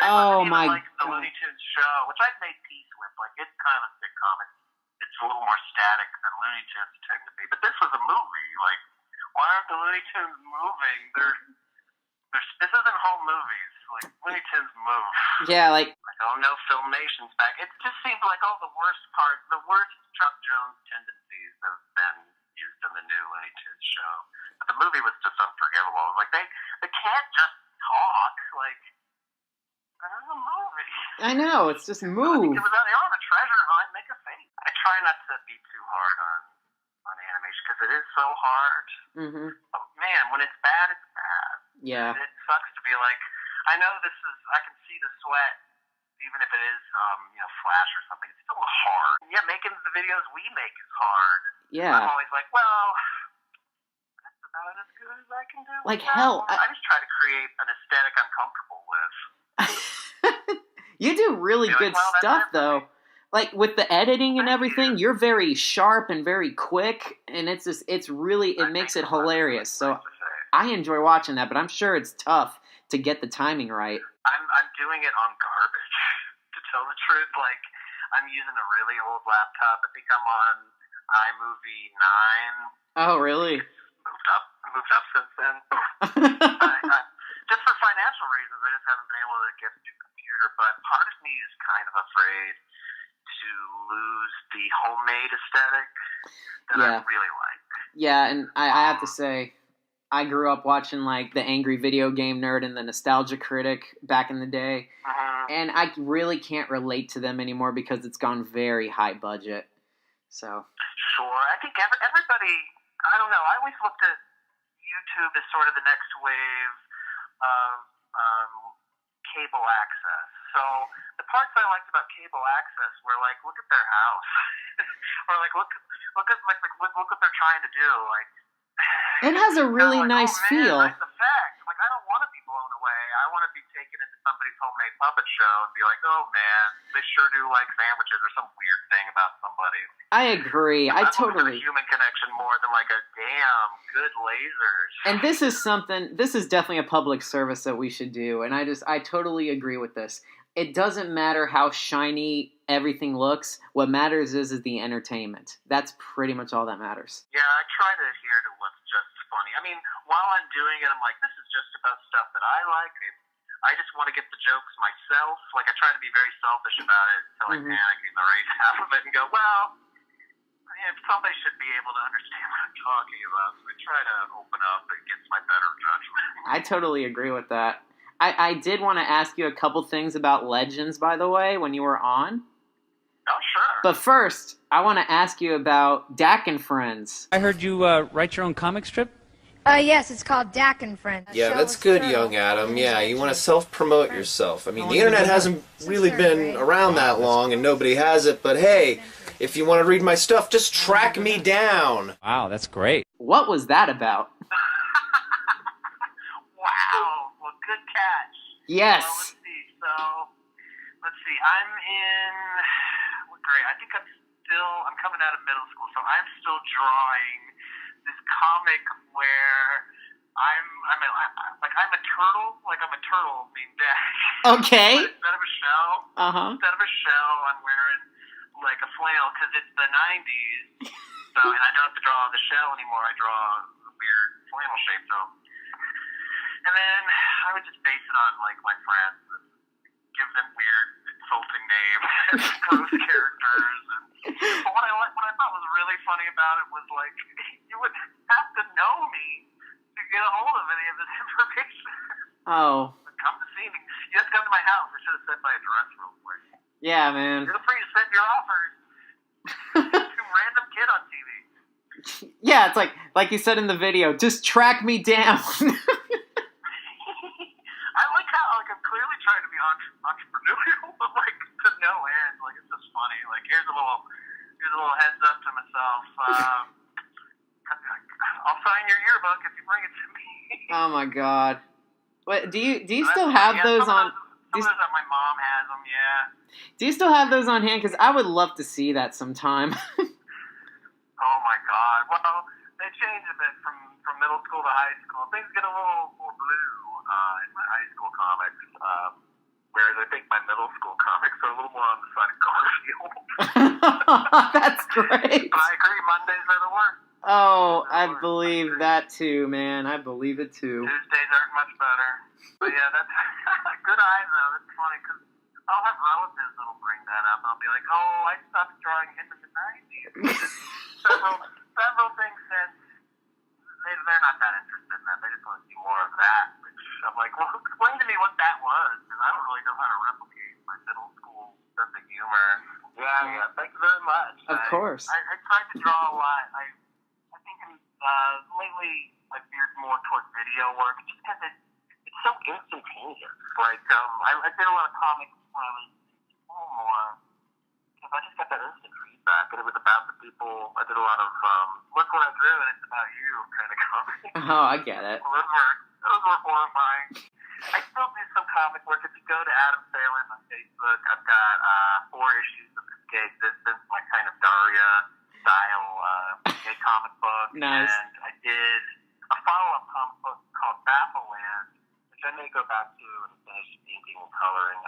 Speaker 3: It
Speaker 1: Oh,
Speaker 3: wasn't
Speaker 1: my
Speaker 3: even like the
Speaker 1: God.
Speaker 3: Looney Tunes show, which I've made peace with. Like, it's kind of a sitcom. It's a little more static than Looney Tunes tend to be. But this was a movie. Like, why aren't the Looney Tunes moving? This isn't home movies. Like, Looney Tunes move.
Speaker 1: Yeah, like,
Speaker 3: Like, oh no, Filmation's back. It just seems like all the worst Chuck Jones tendencies have been used in the new Looney Tunes show. But the movie was just unforgivable. Like, they can't just talk. Like, this is a movie.
Speaker 1: I know, it's just move.
Speaker 3: They're on a treasure hunt. Make a face. I try not to be too hard on animation because it is so hard.
Speaker 1: Mm-hmm.
Speaker 3: But man, when it's bad, it's bad.
Speaker 1: Yeah.
Speaker 3: It sucks to be like, I know I can see the sweat, even if it is, Flash or something. It's still hard. Yeah, making the videos we make is hard.
Speaker 1: Yeah.
Speaker 3: I'm always like, well, that's about as good as I can do.
Speaker 1: Like,
Speaker 3: with that.
Speaker 1: hell,
Speaker 3: I just try to create an aesthetic I'm comfortable with.
Speaker 1: You do really
Speaker 3: You're
Speaker 1: good
Speaker 3: like, well, that's
Speaker 1: stuff,
Speaker 3: it for
Speaker 1: though.
Speaker 3: me.
Speaker 1: Like, with the editing and
Speaker 3: Thank
Speaker 1: everything,
Speaker 3: you.
Speaker 1: you're very sharp and very quick, and it makes it hilarious. So
Speaker 3: Nice to say.
Speaker 1: I enjoy watching that, but I'm sure it's tough to get the timing right.
Speaker 3: I'm doing it on garbage. To tell the truth, like, I'm using a really old laptop. I think I'm on iMovie 9.
Speaker 1: Oh, really?
Speaker 3: Moved up since then. Just for financial reasons, I just haven't been able to get a new computer. But part of me is kind of afraid to lose the homemade aesthetic that I
Speaker 1: Yeah.
Speaker 3: really like.
Speaker 1: Yeah, and I have to say, I grew up watching, like, the Angry Video Game Nerd and the Nostalgia Critic back in the day,
Speaker 3: Mm-hmm.
Speaker 1: and I really can't relate to them anymore because it's gone very high budget. So,
Speaker 3: Sure. I think everybody, I don't know, I always looked at YouTube as sort of the next wave of cable access. So the parts I liked about cable access were like, look at their house, or like look what they're trying to do. Like,
Speaker 1: it has a really
Speaker 3: like,
Speaker 1: nice
Speaker 3: oh, man,
Speaker 1: feel.
Speaker 3: nice effect. Like, I don't want to be blown away. I want to be taken into somebody's homemade puppet show and be like, oh man, they sure do like sandwiches or some weird thing about somebody.
Speaker 1: I agree.
Speaker 3: I'm looking for
Speaker 1: totally.
Speaker 3: the human connection more than like a damn good lasers.
Speaker 1: And this is definitely a public service that we should do. And I totally agree with this. It doesn't matter how shiny everything looks. What matters is the entertainment. That's pretty much all that matters.
Speaker 3: Yeah, I try to adhere to what's just funny. I mean, while I'm doing it, I'm like, this is just about stuff that I like. I just want to get the jokes myself. Like, I try to be very selfish about it until I panic in the right half of it and go, well, if somebody should be able to understand what I'm talking about. So I try to open up against my better judgment.
Speaker 1: I totally agree with that. I did want to ask you a couple things about Legends, by the way, when you were on.
Speaker 3: Oh, sure.
Speaker 1: But first, I want to ask you about Dak and Friends.
Speaker 5: I heard you write your own comic strip?
Speaker 6: Yes, it's called Dak and Friends.
Speaker 7: Yeah, that's good, young Adam. Yeah, you want to self-promote yourself. I mean, the internet hasn't really been around that long, and nobody has it, but hey, if you want to read my stuff, just track me down.
Speaker 5: Wow, that's great.
Speaker 1: What was that about?
Speaker 3: Wow. Well, good catch.
Speaker 1: Yes.
Speaker 3: Well, let's see. I'm in what grade? I think I'm coming out of middle school, so I'm still drawing this comic where I'm a turtle. Like, I'm a turtle named Dak.
Speaker 1: Okay.
Speaker 3: But instead of a shell, I'm wearing like a flannel because it's the 90s. So, and I don't have to draw the shell anymore. I draw a weird flannel shape. So, and then I would just base it on like my friends and give them weird, insulting names and gross characters. But what I thought was really funny about it was like you would have to know me to get a hold of any of this information.
Speaker 1: Oh.
Speaker 3: Come to see me. You have to come to my house. I should have said my address real quick.
Speaker 1: Yeah, man.
Speaker 3: Feel free to send your offers to random kid on TV.
Speaker 1: Yeah, it's like you said in the video, just track me down.
Speaker 3: I like how I'm clearly trying to be entrepreneurial, but like to no end. Like, it's just funny. Like, here's a little heads up to myself. I'll sign your yearbook if you bring it to me.
Speaker 1: Oh my god. What do you still have those on?
Speaker 3: Some of those that my mom has them. Yeah.
Speaker 1: Do you still have those on hand? Because I would love to see that sometime.
Speaker 3: Oh my God! Well, they changed a bit from middle school to high school. Things get a little more blue in my high school comics, whereas I think my middle school comics are a little more on the side of Garfield.
Speaker 1: That's great.
Speaker 3: But I agree, Mondays are the worst.
Speaker 1: Oh, I believe that too, man. I believe it too.
Speaker 3: Tuesdays aren't much better. But yeah, that's good eye though. That's funny because I'll have relatives that'll bring that up. I'll be like, oh, I stopped drawing him in the 90s. several things since they're not that interested in that. They just want to see more of that. Which I'm like, well, explain to me what that was because I don't really know how to replicate my middle school sense of humor. Yeah. Thank you very much.
Speaker 1: Of course.
Speaker 3: I tried to draw a lot. I think lately I've veered more towards video work just because it's so instantaneous. Like, I did a lot of comics when I was more, because I just got that instant feedback, and it was about the people. I did a lot of, look what I drew, and it's about you kind of comics.
Speaker 1: Oh, I get it.
Speaker 3: Those were horrifying. I still do some comic work. If you go to Adam Phelan on Facebook, I've got 4 issues of This Gay Existence, my kind of Daria style gay comic book.
Speaker 1: Nice.
Speaker 3: And I did a follow-up comic book called Baffleland, which I may go back to and finish painting and coloring.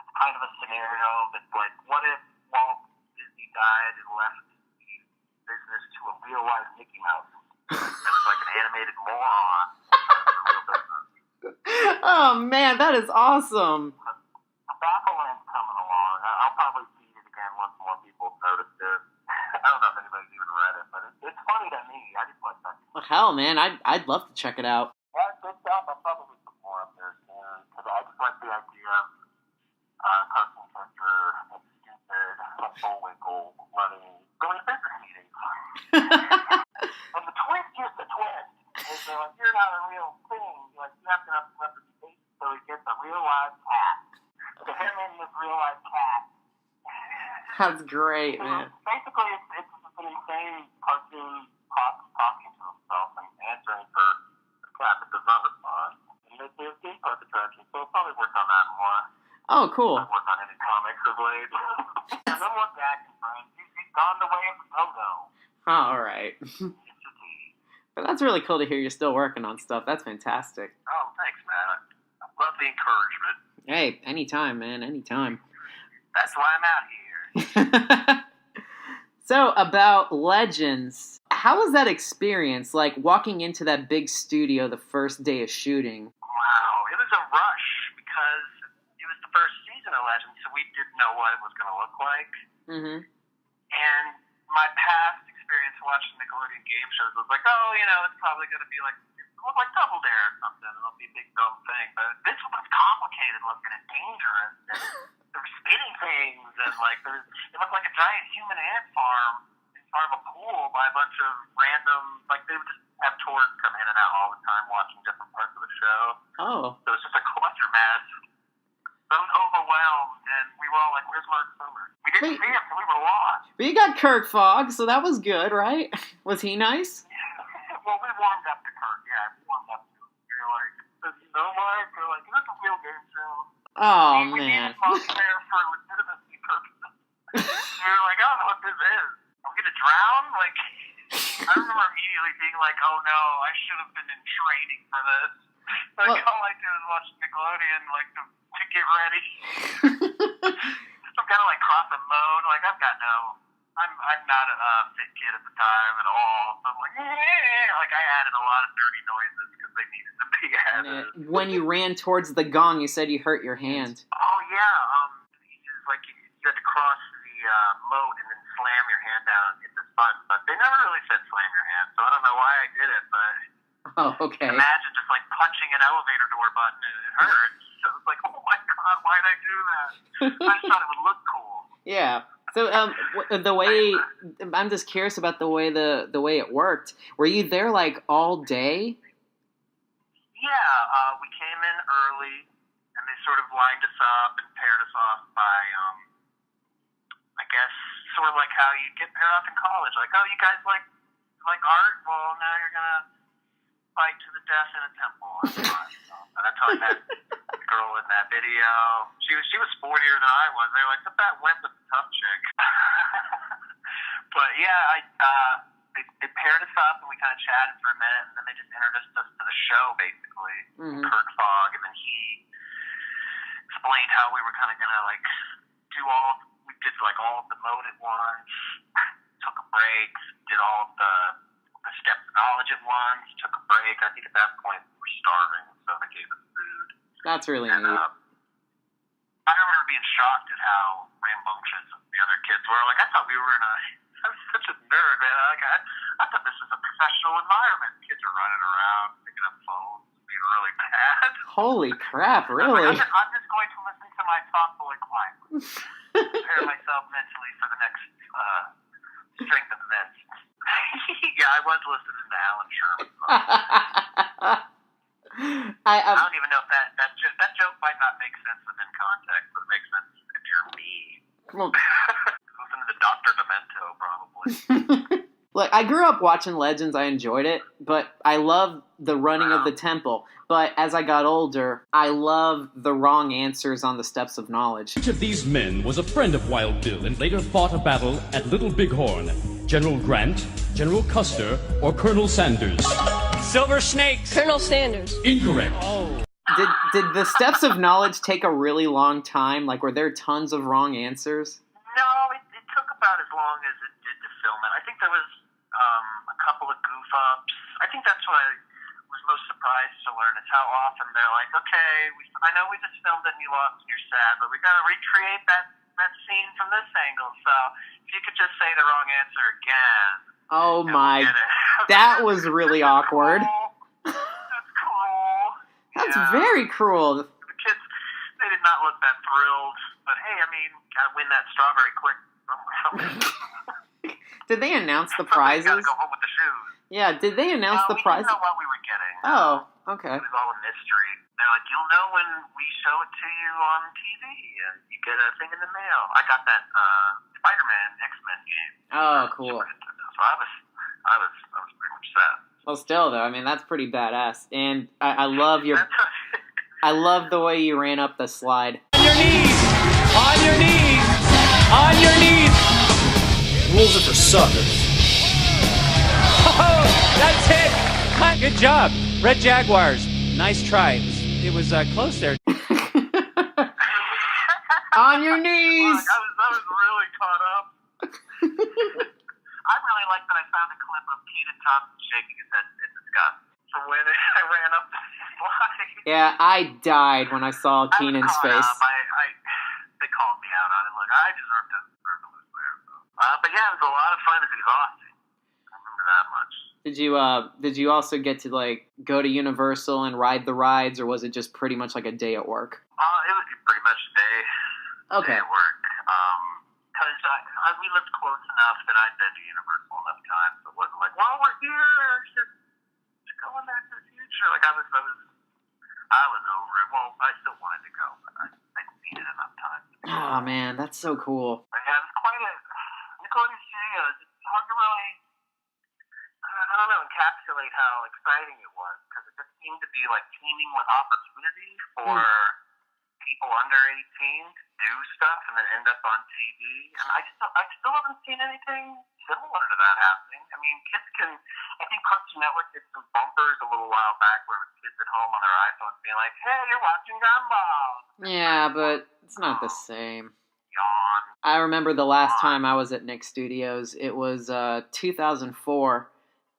Speaker 3: It's kind of a scenario that's like, what if Walt Disney died and left the business to a real-life Mickey Mouse? It was like an animated moron.
Speaker 1: Oh man, that is awesome.
Speaker 3: Baffleland's coming along. I'll probably see it again once more people notice it. I don't know if anybody's even read it, but it's funny to me. I just like that.
Speaker 1: Well, hell, man, I'd love to check it out.
Speaker 3: Yeah, it's good stuff. I'll probably put more up there soon because I just like the idea of Cartoon Center, stupid, Bullwinkle going to business meetings. And the twist is the twist. Is you're not a real thing. Like, you have to have some representation, so he gets a real live cat. To him and this real live cat.
Speaker 1: That's great,
Speaker 3: So
Speaker 1: man.
Speaker 3: basically, it's an insane cartoon talking to himself and answering for the cat that does not respond. And there's theme park attractions, so I'll probably work on that more.
Speaker 1: Oh, cool.
Speaker 3: I've worked on any comics of late. And then what's that, friend? He's gone the way of the dodo.
Speaker 1: Oh, all right.
Speaker 3: It's a D.
Speaker 1: But that's really cool to hear you're still working on stuff. That's fantastic.
Speaker 3: Oh, thanks, man. I love the encouragement.
Speaker 1: Hey, anytime, man, anytime.
Speaker 3: That's why I'm out here.
Speaker 1: So, about Legends, how was that experience, like walking into that big studio the first day of shooting?
Speaker 3: Wow, it was a rush because it was the first season of Legends, so we didn't know what it was going to look like.
Speaker 1: Mm-hmm.
Speaker 3: And my past experience watching Nickelodeon game shows was like, oh, it's probably going to be like, it looked like Double Dare or something, and it'll be a big dumb thing. But this was complicated looking and dangerous, and there were spinning things, and it looked like a giant human ant farm in front of a pool by a bunch of random, they would just have tours come in and out all the time watching different parts of the show.
Speaker 1: Oh.
Speaker 3: So it was just a cluster mess. So I was overwhelmed, and we were all like, where's Mark Summers? We didn't see him, so we were lost.
Speaker 1: But you got Kirk Fogg, so that was good, right? Was he nice?
Speaker 3: Well, we warmed up to Kirk, yeah. We warmed up to him. We were like, Mark? We're like, is this a real game show?
Speaker 1: Oh,
Speaker 3: we
Speaker 1: man.
Speaker 3: needed Mark there for legitimacy purposes. We were like, I don't know what this is. Are we going to drown? I remember immediately being like, oh no, I should have been in training for this.
Speaker 1: Well,
Speaker 3: all I do is watch Nickelodeon, to get ready. Some kind of cross a mode. I'm not a fit kid at the time at all. So I'm like, I added a lot of dirty noises because they needed to be added.
Speaker 1: When you ran towards the gong, you said you hurt your hand.
Speaker 3: Oh yeah, you had to cross the moat and then slam your hand down and hit this button. But they never really said slam your hand, so I don't know why I did it. But
Speaker 1: Oh, okay.
Speaker 3: imagine just punching an elevator door button and it hurts. So it's like, oh my god, why'd I do that? I just thought it would look cool.
Speaker 1: Yeah. So the way I'm just curious about the way it worked. Were you there all day?
Speaker 3: Yeah, we came in early, and they sort of lined us up and paired us off by, I guess, sort of like how you get paired off in college. Like, oh, you guys like art? Well, now you're gonna fight to the death in a temple. And that's how I met the girl in that video. She was sportier than I was. They were like, "Put that wimp with the tough chick." But yeah, they paired us up and we kind of chatted for a minute, and then they just introduced us to the show basically.
Speaker 1: Mm-hmm.
Speaker 3: Kirk Fogg, and then he explained how we were kind of gonna like we did like all of the mode at once, took a break, did all of the steps of knowledge at once, took a break. I think at that point we were starving, so I gave us food.
Speaker 1: That's really
Speaker 3: And
Speaker 1: neat.
Speaker 3: I remember being shocked at how rambunctious the other kids were. Like, I thought we were in a... I was such a nerd, man. Like, I thought this was a professional environment. Kids are running around, picking up phones, being really bad.
Speaker 1: Holy crap,
Speaker 3: I was
Speaker 1: really?
Speaker 3: like, I'm just going to listen to my thoughtful and quiet. Prepare myself mentally for the next strength of events. Yeah, I was listening to Alan Sherman. I don't even know if that joke might not make sense within context, but it makes sense if you're me.
Speaker 1: Well,
Speaker 3: Listening to Dr. Demento, probably.
Speaker 1: look, I grew up watching Legends. I enjoyed it, but I love the running of the temple. But as I got older, I love the wrong answers on the Steps of Knowledge.
Speaker 8: Each of these men was a friend of Wild Bill and later fought a battle at Little Bighorn. General Grant, General Custer, or Colonel Sanders?
Speaker 5: Silver Snakes.
Speaker 9: Colonel Sanders.
Speaker 8: Incorrect.
Speaker 1: Did the Steps of Knowledge take a really long time? Like, were there tons of wrong answers?
Speaker 3: No, it took about as long as it did to film it. I think there was a couple of goof-ups. I think that's what I was most surprised to learn is how often they're like, okay, I know we just filmed it and you lost and you're sad, but we got to recreate that scene from this angle. So if you could just say the wrong answer again.
Speaker 1: Oh
Speaker 3: and
Speaker 1: my,
Speaker 3: we'll get it.
Speaker 1: that was really awkward.
Speaker 3: Cool. That's cool.
Speaker 1: That's
Speaker 3: Yeah.
Speaker 1: very cruel.
Speaker 3: The kids, they did not look that thrilled. But hey, I mean, gotta win that strawberry quick.
Speaker 1: Did they announce the
Speaker 3: Somebody's
Speaker 1: prizes?
Speaker 3: gotta go home with the shoes.
Speaker 1: Yeah, did they announce the
Speaker 3: We
Speaker 1: prizes?
Speaker 3: didn't know what we were getting.
Speaker 1: Oh, okay.
Speaker 3: It was all a mystery. They're like, you'll know when we show it to you on TV, and you get a thing in the mail. I got that Spider-Man X-Men game.
Speaker 1: Oh, cool.
Speaker 3: Super Nintendo. So I was pretty much set.
Speaker 1: Well, still though, I mean that's pretty badass, and I love your, I love the way you ran up the slide.
Speaker 5: On your knees. On your knees. On your knees.
Speaker 7: Rules are for suckers.
Speaker 5: Oh, that's it. Good job. Red Jaguars. Nice try. It was close there.
Speaker 1: On your knees.
Speaker 3: Look, I was really caught up. I really like that I found a clip of Kenan Thompson shaking his head in disgust for when I ran up the slide.
Speaker 1: Yeah, I died when I saw Keenan's
Speaker 3: I was
Speaker 1: face.
Speaker 3: caught up. They called me out on it. Like, I deserve to lose there. So. But yeah, it was a lot of fun. It was exhausting. I remember that much.
Speaker 1: Did you also get to like go to Universal and ride the rides, or was it just pretty much like a day at work?
Speaker 3: It was pretty much a day.
Speaker 1: Okay.
Speaker 3: Day at work. Because we lived close enough that I'd been to Universal enough times. So it wasn't like, well, we're here. Just going back to the future. Like I was over it. Well, I still wanted to go, but I'd seen it enough times.
Speaker 1: Oh man, that's so cool.
Speaker 3: But yeah, it was quite a Nickelodeon Studios. It's hard to really, I don't know, encapsulate how exciting it was because it just seemed to be like teeming with opportunity for people under 18 to do stuff and then end up on TV. And I still haven't seen anything similar to that happening. I mean, kids can. I think Cartoon Network did some bumpers a little while back where kids at home on their iPhones being like, "Hey, you're watching Gumball."
Speaker 1: Yeah, but it's not the same.
Speaker 3: Yawn.
Speaker 1: I remember the last time I was at Nick Studios. It was 2004,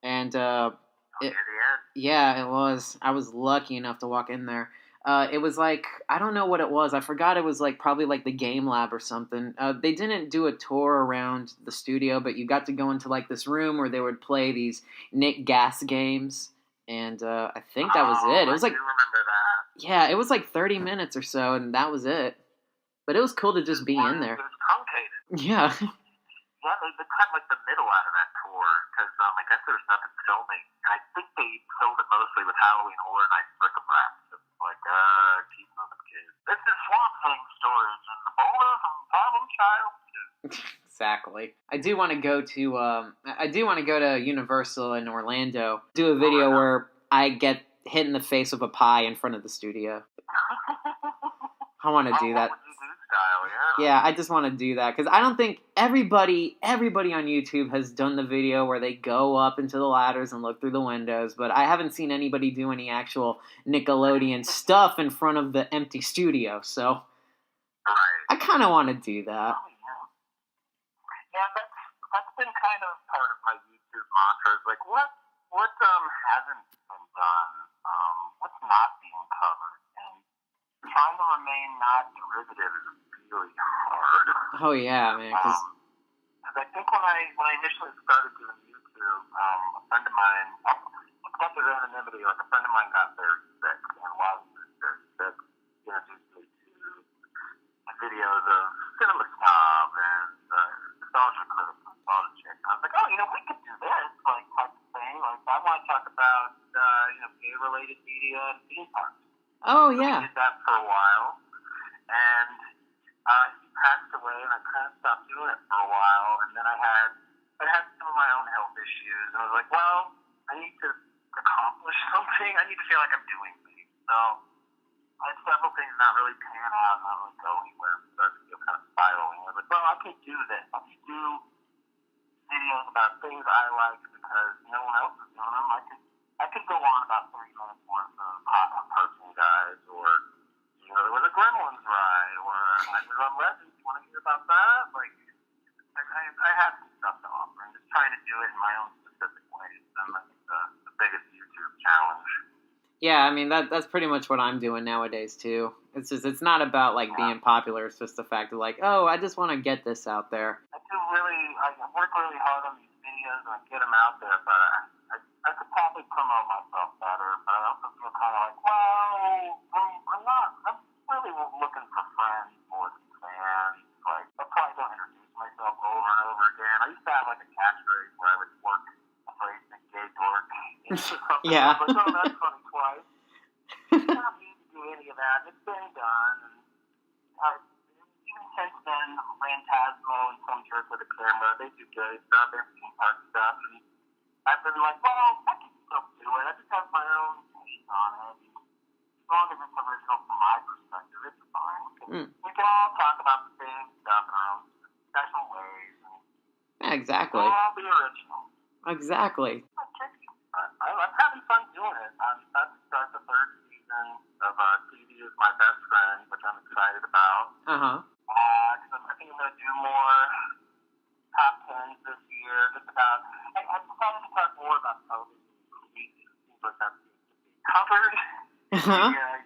Speaker 1: and
Speaker 3: Near the end.
Speaker 1: yeah, it was. I was lucky enough to walk in there. It was like, I don't know what it was. I forgot it was like probably like the Game Lab or something. They didn't do a tour around the studio, but you got to go into like this room where they would play these Nick Gas games. And I think that was it. It was like,
Speaker 3: I do remember that.
Speaker 1: yeah, it was like 30 minutes or so, and that was it. But it was cool to just be in there.
Speaker 3: It was truncated.
Speaker 1: Yeah.
Speaker 3: Yeah, they cut like the middle out of that tour because I guess there was nothing filming. And I think they filmed it mostly with Halloween Horror Nights bric-a-brac. So it's like, keep moving, kids. This is Swamp Thing storage and the boulder from Problem Child 2.
Speaker 1: Exactly. I do want to go to Universal in Orlando. Do a video where I get hit in the face with a pie in front of the studio. I want to do that.
Speaker 3: What would you do style, yeah.
Speaker 1: Yeah, I just want to do that because I don't think everybody on YouTube has done the video where they go up into the ladders and look through the windows, but I haven't seen anybody do any actual Nickelodeon stuff in front of the empty studio. So
Speaker 3: Right.
Speaker 1: I kind of want to do that.
Speaker 3: Oh, yeah. Yeah, that's been kind of part of my YouTube mantra. Is like, what hasn't been done? What's not being covered? And trying to remain not derivative is really hard.
Speaker 1: Oh yeah, man. Because
Speaker 3: I think when I initially started doing YouTube, a friend of mine, because of anonymity, like a friend of mine got very sick, and while he was very sick, he introduced me to videos of Cinema Snob and Nostalgia Critic and Nostalgia Chick. And I was like, oh, we could do this, like, type of thing. Like, I want to talk about, gay-related media and theme parks.
Speaker 1: oh
Speaker 3: So we
Speaker 1: yeah,
Speaker 3: did that for a while, and he passed away, and I kind of stopped doing it for a while. And then I had some of my own health issues, and I was like, well, I need to accomplish something. I need to feel like I'm doing things. So I had several things not really pan out, not really go anywhere. I started to feel kind of spiraling. I was like, well, I can do this. I can do videos about things I like because no one else is doing them. I could go on about 30 minutes worth of hot cartoon guys, or there was a Gremlins ride, or I was on Legends. You want to hear about that? Like, I have some stuff to offer. I'm just trying to do it in my own specific ways. And I think the biggest YouTube challenge.
Speaker 1: yeah. I mean that's pretty much what I'm doing nowadays too. It's not about like being popular. It's just the fact of like, oh, I just want to get this out there.
Speaker 3: I work really hard on these videos and I get them out there, but I could probably promote myself better. But I also feel kind of like, well, I'm really looking for friends more than fans. Like, I probably don't introduce myself over and over again. I used to have like a catchphrase where I would work a phrase in gay dork.
Speaker 1: Yeah.
Speaker 3: I was like, oh, that's funny twice. I don't need to do any of that. It's been done. And even since then, Rantasmo and some jerk with a camera, they do gay stuff, their theme park stuff. And I've been like, well, I can still do it. I just have my own take on it. As long as it's original from my perspective, it's fine. We can all talk about the same stuff in our own special ways. And
Speaker 1: Yeah, exactly.
Speaker 3: we'll all be original.
Speaker 1: Exactly.
Speaker 3: I'm having fun doing it. I'm about to start the third season of TV is My Best Friend, which I'm excited about. Because I think I'm going to do more top 10s this year. Just about, I decided to talk more about television movies. Seems like that seems to be covered.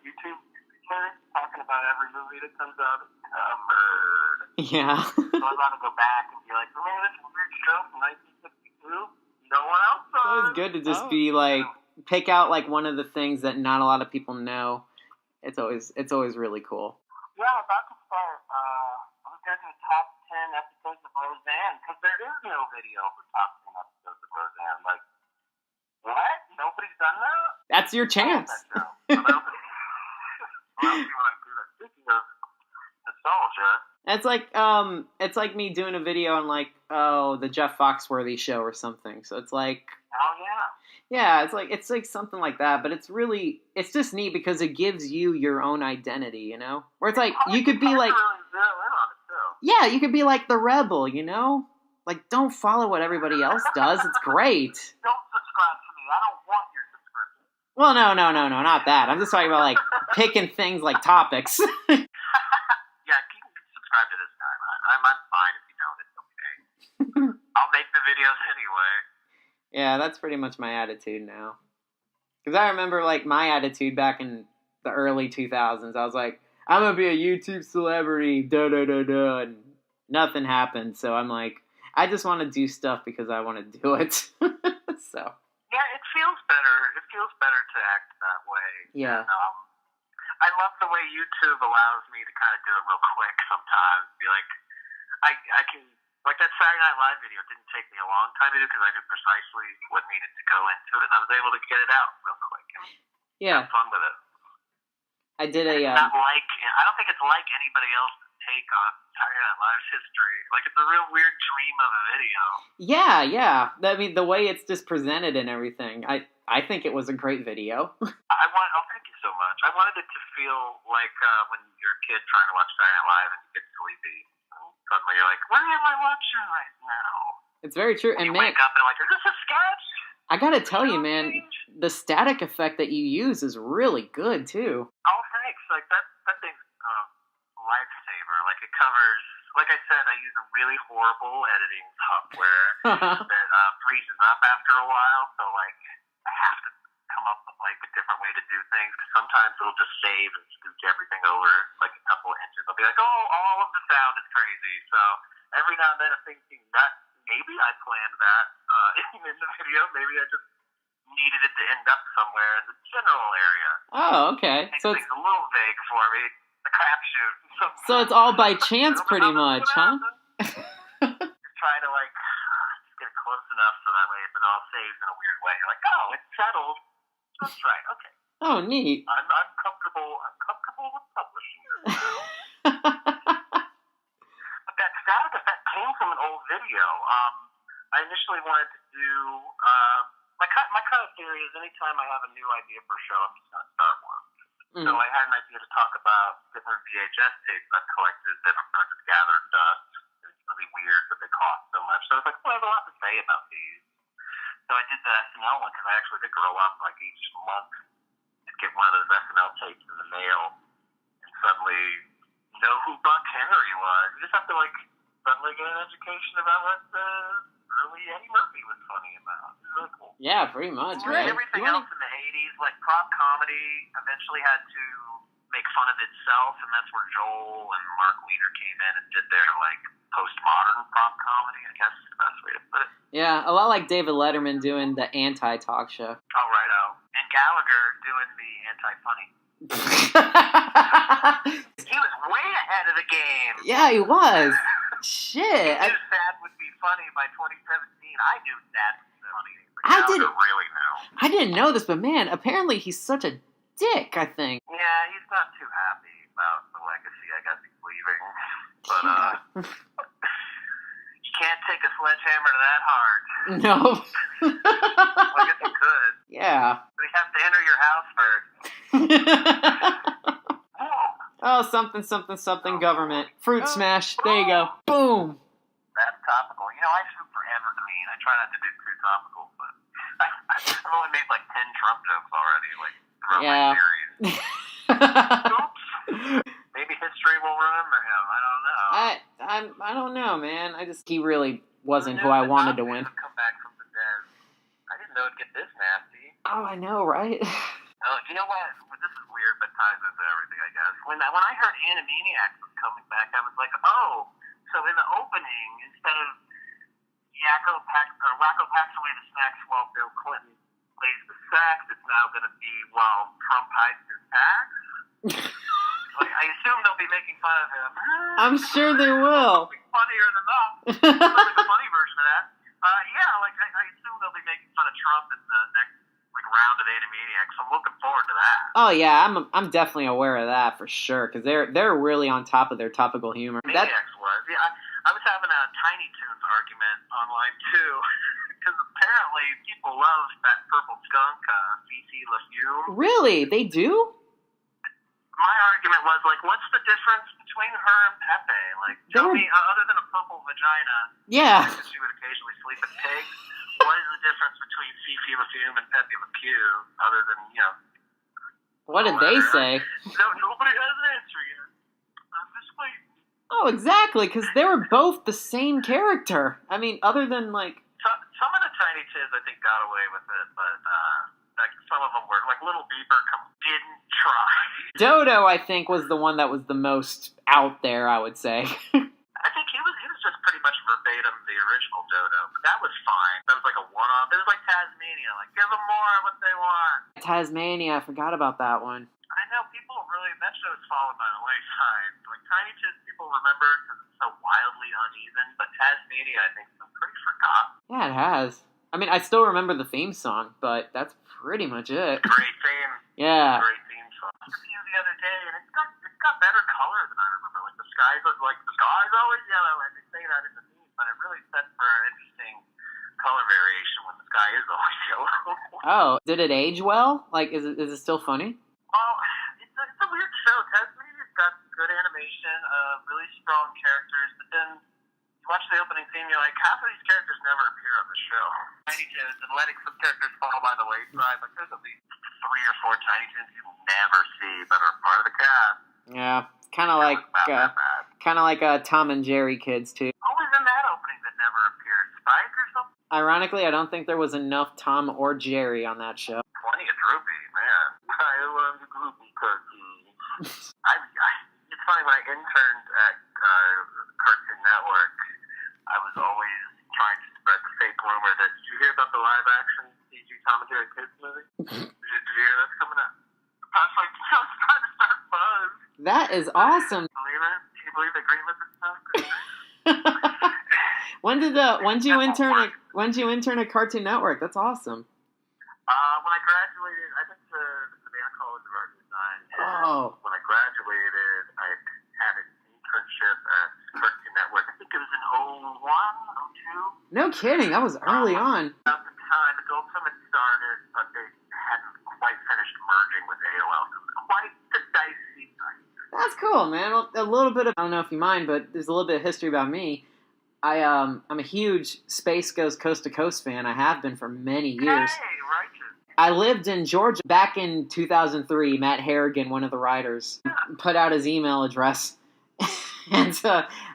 Speaker 3: YouTube videos, talking about every movie that comes out is covered.
Speaker 1: Yeah.
Speaker 3: So I got to go back and be like, remember this weird show from 1962? No one else
Speaker 1: It's
Speaker 3: saw
Speaker 1: always
Speaker 3: it.
Speaker 1: good to just be like, pick out like one of the things that not a lot of people know. It's always really cool.
Speaker 3: Yeah, I'm about to start. I was going to do top 10 episodes of Roseanne, because there is no video for top 10 episodes of Roseanne. Like, what? Nobody's done that?
Speaker 1: That's your chance.
Speaker 3: Well, I'll see what I do that. Speaking of nostalgia,
Speaker 1: It's like me doing a video on like, oh, the Jeff Foxworthy show or something. So it's like,
Speaker 3: oh yeah.
Speaker 1: yeah, it's like something like that, but it's just neat because it gives you your own identity, Where it's like, you could be like,
Speaker 3: really zero in on it too.
Speaker 1: yeah, you could be like the rebel, Like, don't follow what everybody else does. It's great.
Speaker 3: Don't subscribe to me. I don't want your subscription.
Speaker 1: Well, no, not that. I'm just talking about like picking things like topics.
Speaker 3: Yeah, you can subscribe to this guy. I'm fine if you don't. It's okay. I'll make the videos anyway.
Speaker 1: Yeah, that's pretty much my attitude now. Because I remember, like, my attitude back in the early 2000s. I was like, I'm going to be a YouTube celebrity, da-da-da-da, and nothing happened. So I'm like, I just want to do stuff because I want to do it. So.
Speaker 3: Yeah, it feels better. It feels better to act that way.
Speaker 1: Yeah.
Speaker 3: And, I love the way YouTube allows me to kind of do it real quick sometimes. Be like, I can... Like that Saturday Night Live video didn't take me a long time to do because I knew precisely what needed to go into it, and I was able to get it out real quick and have fun with it.
Speaker 1: I did a.
Speaker 3: Not like, I don't think it's like anybody else's take on Saturday Night Live's history. Like, it's a real weird dream of a video.
Speaker 1: Yeah. I mean, the way it's just presented and everything, I think it was a great video.
Speaker 3: Oh, thank you so much. I wanted it to feel like when you're a kid trying to watch Saturday Night Live and you get sleepy. Suddenly you're like, what am I watching right now?
Speaker 1: It's very true. And
Speaker 3: you
Speaker 1: man,
Speaker 3: wake up and like, is this a sketch?
Speaker 1: I gotta tell you, man, the static effect that you use is really good too.
Speaker 3: Oh, thanks. Like that thing's a lifesaver. Like, it covers, like I said, I use a really horrible editing software that freezes up after a while, so, like, I have to come up with, like, a different way to do things, because sometimes it'll just save and scooch everything over, like, a couple of inches. I'll be like, oh, all of the sound is crazy, so every now and then I'm thinking that maybe I planned that in the video, maybe I just needed it to end up somewhere in the general area.
Speaker 1: Oh, okay.
Speaker 3: Makes
Speaker 1: So
Speaker 3: things a little vague for me. The crapshoot.
Speaker 1: so it's all by chance, pretty much, huh?
Speaker 3: Just try to, like, just get close enough so that way if it all saves in a weird way. You're like, oh, it's settled. That's right. Okay.
Speaker 1: Oh, neat.
Speaker 3: I'm comfortable. I'm comfortable with publishing this now. But that static effect came from an old video. I initially wanted to do. My kind of theory is anytime I have a new idea for a show, I'm just going to start one. So I had an idea to talk about different VHS tapes I've collected that are just gathered dust. It's really weird that they cost so much. So I was like, well, I have a lot to say about these. So I did the SNL one because I actually did grow up like each month and get one of those SNL tapes in the mail and suddenly know who Buck Henry was. You just have to, like, suddenly get an education about what early Eddie Murphy was funny about. It's really cool.
Speaker 1: Yeah, pretty much, right?
Speaker 3: Everything else in the 80s, like prop comedy, eventually had to make fun of itself, and that's where Joel and Mark Weeder came in and did their, like, postmodern prop comedy, I guess is the best way to put it.
Speaker 1: Yeah, a lot like David Letterman doing the anti-talk show.
Speaker 3: Oh, righto. And Gallagher doing the anti-funny. He was way ahead of the game.
Speaker 1: Yeah, he was. Shit.
Speaker 3: He knew sad would be funny by 2017. I knew sad would be funny. But
Speaker 1: I
Speaker 3: Gallagher
Speaker 1: didn't-
Speaker 3: really knew.
Speaker 1: I didn't know this, but man, apparently he's such a dick, I think.
Speaker 3: Yeah, he's not too happy about the legacy. I guess he's leaving. But, you can't take a sledgehammer to that hard.
Speaker 1: No.
Speaker 3: Well, I guess you could.
Speaker 1: Yeah.
Speaker 3: But you have to enter your house first.
Speaker 1: Oh, something government. Fruit smash. There you go. Boom.
Speaker 3: That's topical. You know, I shoot for evergreen. I try not to do too topical, but I've only made like 10 Trump jokes already, like, throughout
Speaker 1: Yeah.
Speaker 3: my series. Oops. Maybe history will remember him. I don't know.
Speaker 1: I don't know, man. He really wasn't who I wanted to win.
Speaker 3: Come back from the dead. I didn't know it'd get this nasty.
Speaker 1: Oh, I know, right?
Speaker 3: Oh, you know what? Well, this is weird, but ties into everything, I guess. When I heard Animaniacs was coming back, I was like, oh, so in the opening, instead of Wacko packs away the snacks while Bill Clinton plays the sax, it's now going to be while Trump hides his packs? Like, I assume they'll be making fun of him.
Speaker 1: I'm sure they will.
Speaker 3: It'll be funnier than that. It's like a funny version of that. Yeah, like, I assume they'll be making fun of Trump in the next, like, round of Animaniacs. I'm looking forward to that.
Speaker 1: Oh yeah, I'm definitely aware of that for sure because they're really on top of their topical humor.
Speaker 3: Maniacs was. Yeah, I was having a Tiny Toons argument online too, because apparently people love that purple skunk, Fifi LaFume.
Speaker 1: Really, they do?
Speaker 3: My argument was like, what's the difference between her and Pepe? Like, tell me, other than a purple vagina.
Speaker 1: Yeah.
Speaker 3: Because she would occasionally sleep with pigs. What is the difference between Fifi LaFume and Pepe Le Pew, other than, you know?
Speaker 1: What did they say?
Speaker 3: No, nobody has an answer yet. I'm just waiting.
Speaker 1: Oh, exactly, because they were both the same character. I mean, other than, like...
Speaker 3: Some of the Tiny Tins, I think, got away with it, but like some of them were, like Little Beaver didn't try.
Speaker 1: Dodo, I think, was the one that was the most out there, I would say.
Speaker 3: I think he was just pretty much verbatim the original Dodo, but that was fine. That was like a one-off. It was like Tasmania, like, give them more of what they want.
Speaker 1: Tasmania, I forgot about that one.
Speaker 3: I know, people really, that show's fallen by the wayside. Like, Tiny Tins people remember because it's so wildly uneven, but Tasmania, I think, is pretty forgotten.
Speaker 1: Yeah, it has. I mean, I still remember the theme song, but that's pretty much it.
Speaker 3: Great theme.
Speaker 1: Yeah.
Speaker 3: Great theme song. I was the other day, and it's got better color than I remember. Like, the sky's always yellow, and they say that in the theme, but it really sets for an interesting color variation when the sky is always yellow.
Speaker 1: Oh, did it age well? Like, is it still funny?
Speaker 3: Well, it's a weird show. Tasmania's got good animation, really strong characters, but then you watch the opening theme, you're like, half of these characters never appear on the show. Tiny Toons and letting some characters fall by the wayside. Like, there's at least 3 or 4 Tiny Toons you never see that are part of the cast.
Speaker 1: Yeah, kind of like Kind of like Tom and Jerry kids, too.
Speaker 3: Who was in that opening that never appeared? Spike or something?
Speaker 1: Ironically, I don't think there was enough Tom or Jerry on that show.
Speaker 3: Plenty of Droopy, man. I love the Droopy cartoons. It's funny, when I interned at Cartoon Network, I was always trying to spread the fake rumor that, did you hear about the live-action CG Tom and Jerry Kids movie? Did you hear that's coming up? I was like, I was trying to start buzz.
Speaker 1: That is awesome.
Speaker 3: Believe it? Can you believe they greenlit this stuff?
Speaker 1: When did you intern at Cartoon Network? That's awesome.
Speaker 3: When I graduated, I went to the Savannah College of Art and Design. And when I graduated, I had an internship at Cartoon Network. I think it was in 01, 02.
Speaker 1: No kidding. That was early on.
Speaker 3: At the time, Adult Swim had started, but they hadn't quite finished merging with AOL. So it was quite the dicey time.
Speaker 1: That's cool, man. A little bit of, I don't know if you mind, but there's a little bit of history about me. I'm a huge Space Ghost Coast to Coast fan. I have been for many years.
Speaker 3: Hey, righteous.
Speaker 1: I lived in Georgia back in 2003. Matt Harrigan, one of the writers, put out his email address. And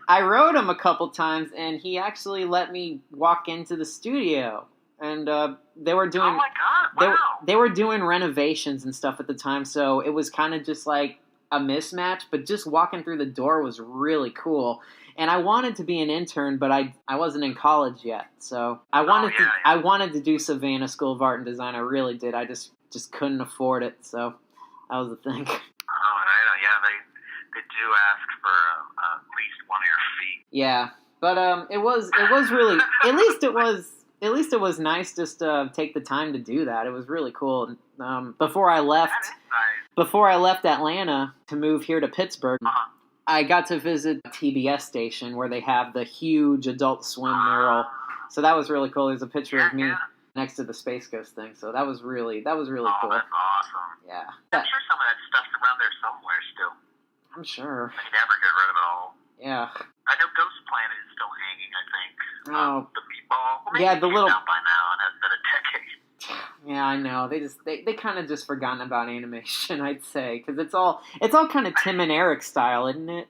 Speaker 1: I wrote him a couple times, and he actually let me walk into the studio. And they were doing,
Speaker 3: Oh my God, wow.
Speaker 1: they were doing renovations and stuff at the time, so it was kind of just like a mismatch. But just walking through the door was really cool. And I wanted to be an intern, but I wasn't in college yet, so I wanted to do Savannah School of Art and Design. I really did. I just couldn't afford it, so that was the thing.
Speaker 3: Oh, and I know, yeah, they do ask for at least one of your feet.
Speaker 1: Yeah, but it was really, at least it was nice just to take the time to do that. It was really cool. Before I left Atlanta to move here to Pittsburgh. I got to visit a TBS station where they have the huge Adult Swim mural. So that was really cool. There's a picture of me next to the Space Ghost thing. So that was really cool.
Speaker 3: That's awesome.
Speaker 1: Yeah.
Speaker 3: I'm sure some of that stuff's around there somewhere still.
Speaker 1: I'm sure.
Speaker 3: They never get rid of it all.
Speaker 1: Yeah.
Speaker 3: I know Ghost Planet is still hanging, I think.
Speaker 1: Oh.
Speaker 3: The meatball. Well, maybe
Speaker 1: Yeah, the
Speaker 3: it's
Speaker 1: little...
Speaker 3: out by now and has been a decade.
Speaker 1: Yeah, I know. They kind of just forgotten about animation, I'd say, because it's all kind of Tim and Eric style, isn't it?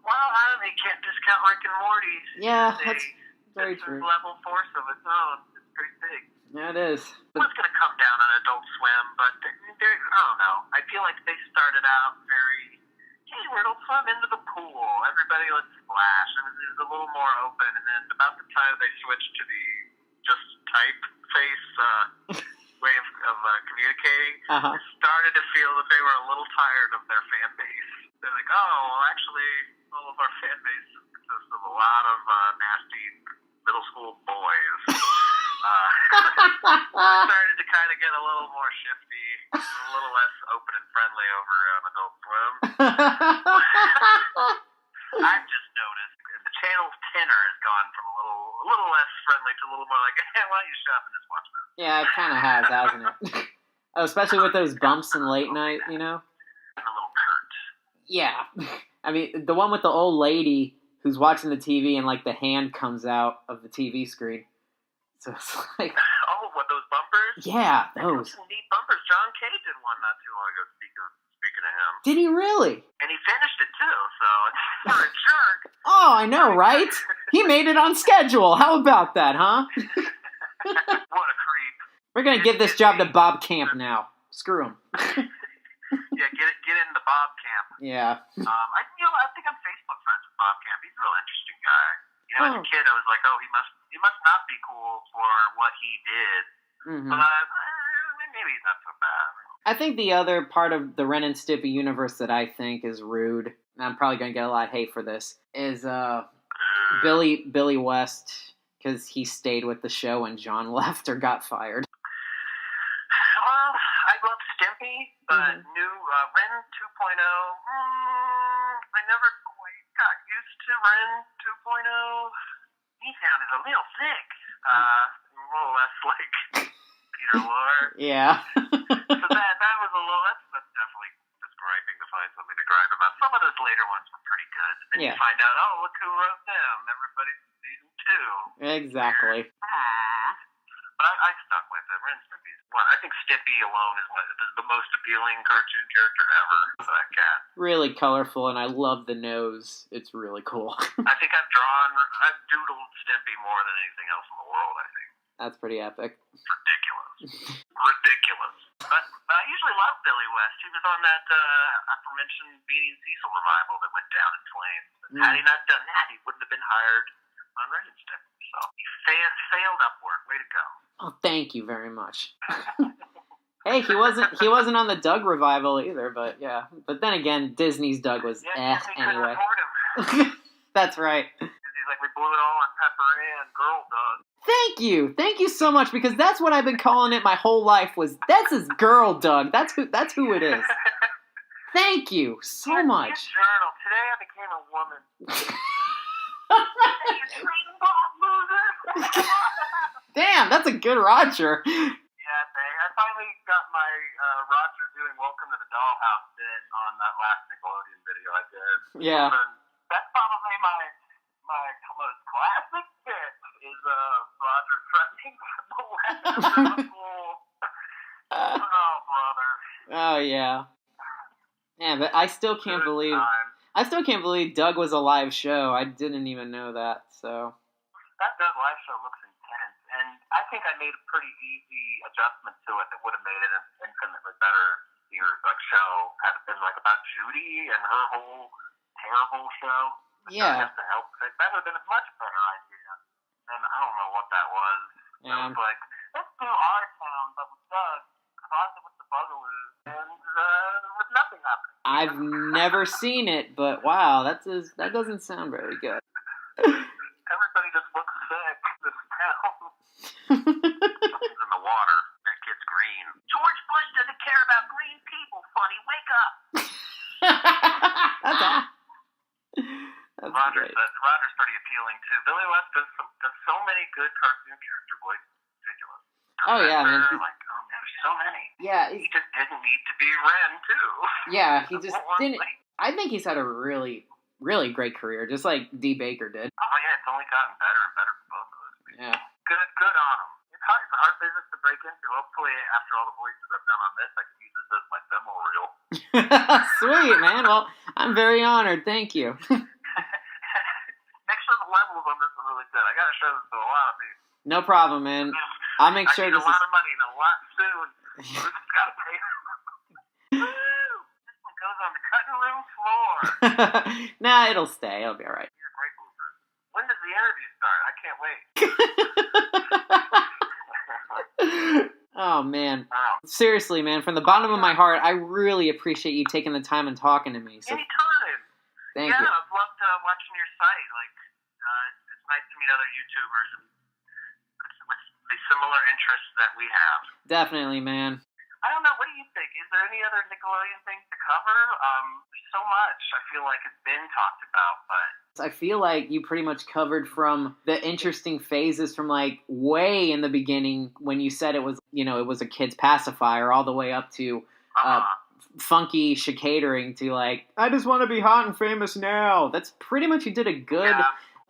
Speaker 3: Well, they can't discount Rick and Morty.
Speaker 1: Yeah, that's very true.
Speaker 3: It's a level force of its own. It's pretty big.
Speaker 1: Yeah, it is.
Speaker 3: It was going to come down on Adult Swim, but I don't know. I feel like they started out very, hey, we're Adult Swim into the pool. Everybody, let's splash. And it was a little more open. And then about the time they switched to the just typeface way of communicating, I started to feel that they were a little tired of their fan base. They're like, oh, well, actually, all of our fan base consists of a lot of nasty middle school boys. Started to kind of get a little more shifty, a little less open and friendly over on Adult Swim. I've just noticed the channel's tenor has gone from a little less friendly to a little more like, hey, why don't you shop and just watch this?
Speaker 1: Yeah, it kind of has, hasn't it? Especially with those bumps in late night, you know?
Speaker 3: A little curt.
Speaker 1: Yeah. I mean, the one with the old lady who's watching the TV and, like, the hand comes out of the TV screen. So it's like...
Speaker 3: Oh, what, those bumpers?
Speaker 1: Yeah, those.
Speaker 3: Some neat bumpers. John Kay did one not too long ago, speaking of him.
Speaker 1: Did he really?
Speaker 3: And he finished it, too, so for a jerk.
Speaker 1: Oh, I know, right? He made it on schedule. How about that, huh?
Speaker 3: What a creep.
Speaker 1: We're going to give this job to Bob Camp now. Screw him.
Speaker 3: Yeah, get in the Bob Camp.
Speaker 1: Yeah.
Speaker 3: I think I'm Facebook friends with Bob Camp. He's a real interesting guy. You know, as a kid, I was like, oh, he must not be cool for what he did. Mm-hmm. But maybe he's not so bad.
Speaker 1: I think the other part of the Ren and Stimpy universe that I think is rude, and I'm probably going to get a lot of hate for this, is Billy West, because he stayed with the show and John left or got fired.
Speaker 3: Well, I love Stimpy, but new Ren 2.0, I never quite got used to Ren 2.0. He sounded a little thick, a little less like Peter Lorre.
Speaker 1: Yeah.
Speaker 3: So that was a little, that's definitely just griping to find something to gripe about. Some of those later ones were pretty good. Then you find out, oh, look who wrote them. Everybody's season 2.
Speaker 1: Exactly.
Speaker 3: But I stuck with it. Ren Stimpy's one. I think Stimpy alone is the most appealing cartoon character ever. That cat.
Speaker 1: Really colorful, and I love the nose. It's really cool.
Speaker 3: I think I've doodled Stimpy more than anything else in the world, I think.
Speaker 1: That's pretty epic.
Speaker 3: It's ridiculous. Ridiculous. But I usually love Billy West. He was on that aforementioned Beanie and Cecil revival that went down in flames. Had he not done that, he wouldn't have been hired on Ren and Stimpy. So he failed upward. Way to go.
Speaker 1: Oh, thank you very much. Hey, he wasn't on the Doug revival either, but yeah. But then again, Disney's Doug was
Speaker 3: Disney
Speaker 1: anyway.
Speaker 3: couldn't afford him.
Speaker 1: That's right.
Speaker 3: He's like, we blew it all on Pepper Ann, Girl Doug.
Speaker 1: Thank you so much, because that's what I've been calling it my whole life. That's his girl, Doug. That's who it is. Thank you so much.
Speaker 3: His journal. Today I became a woman.
Speaker 1: Damn, that's a good Roger.
Speaker 3: Yeah, I finally got my Roger doing Welcome to the Dollhouse bit on that last Nickelodeon video I did.
Speaker 1: Yeah.
Speaker 3: That's probably my most classic bit is Roger threatening the school. Oh, brother.
Speaker 1: Oh yeah. Yeah, but I still can't believe Doug was a live show. I didn't even know that. So.
Speaker 3: That Doug live show looks intense, and I think I made a pretty easy adjustment to it that would have made it an infinitely better series. Like show had it been like about Judy and her whole terrible show.
Speaker 1: Yeah.
Speaker 3: To help fix that would have been a much better idea. And I don't know what that was.
Speaker 1: Yeah.
Speaker 3: It was like, let's do our town, but with Doug, Closet with the Bugaloos, and with nothing happening.
Speaker 1: I've never seen it, but wow, that doesn't sound very good.
Speaker 3: Everybody just looks sick. This town. Something's in the water. That kid's green. George Bush doesn't care about green people, funny. Wake up.
Speaker 1: That's
Speaker 3: Roger's
Speaker 1: great.
Speaker 3: pretty appealing too. Billy West does so many good cartoon character voices. It's ridiculous.
Speaker 1: Oh yeah, man.
Speaker 3: There's so many.
Speaker 1: Yeah,
Speaker 3: He just didn't need to be Ren too.
Speaker 1: yeah, he just didn't. I think he's had a really, really great career, just like D. Baker did.
Speaker 3: Oh yeah, it's only gotten better and better for both of us.
Speaker 1: Yeah.
Speaker 3: Good on him. It's a hard business to break into. Hopefully, after all the voices I've done on this, I can use this as my demo reel.
Speaker 1: Sweet, man. Well, I'm very honored. Thank you.
Speaker 3: Make sure the levels on this are really good. I gotta show this to a lot of people.
Speaker 1: No problem, man. I'll make sure
Speaker 3: I need
Speaker 1: this
Speaker 3: a lot
Speaker 1: is.
Speaker 3: of money and a lot soon. This has gotta pay. Woo! This one goes on the cutting room floor.
Speaker 1: Nah, it'll stay. It'll be all right.
Speaker 3: You're great, bloopers. When does the interview start? I can't wait.
Speaker 1: Oh man.
Speaker 3: Wow.
Speaker 1: Seriously, man, from the bottom of my heart, I really appreciate you taking the time and talking to me. So
Speaker 3: Anytime.
Speaker 1: thank
Speaker 3: Yeah,
Speaker 1: you.
Speaker 3: I've loved watching your site. Like, it's nice to meet other YouTubers with the similar interests that we have.
Speaker 1: Definitely, man.
Speaker 3: I don't know. What do you think? Is there any other Nickelodeon things to cover? There's so much. I feel like it's been talked about, but
Speaker 1: I feel like you pretty much covered from the interesting phases from like way in the beginning when you said it was, it was a kid's pacifier, all the way up to funky chicadering to like, I just want to be hot and famous now. That's pretty much, you did a good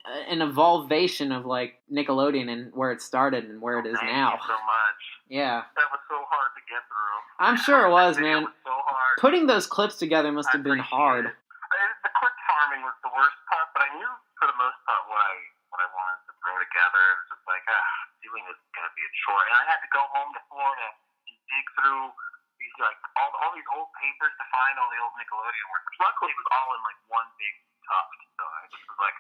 Speaker 1: an evolvation of like Nickelodeon and where it started and where it is now.
Speaker 3: Thank you so much.
Speaker 1: Yeah.
Speaker 3: That was so hard to get through.
Speaker 1: I'm sure it was,
Speaker 3: That video
Speaker 1: man.
Speaker 3: was so hard.
Speaker 1: Putting those clips together must have been hard.
Speaker 3: The clip farming was the worst part, but I knew for the most part what I wanted to throw together. It was just like, doing this is going to be a chore. And I had to go home to Florida and dig through these, like, all these old papers to find all the old Nickelodeon work. Which luckily it was all in, like, one big tuft. So I just was like,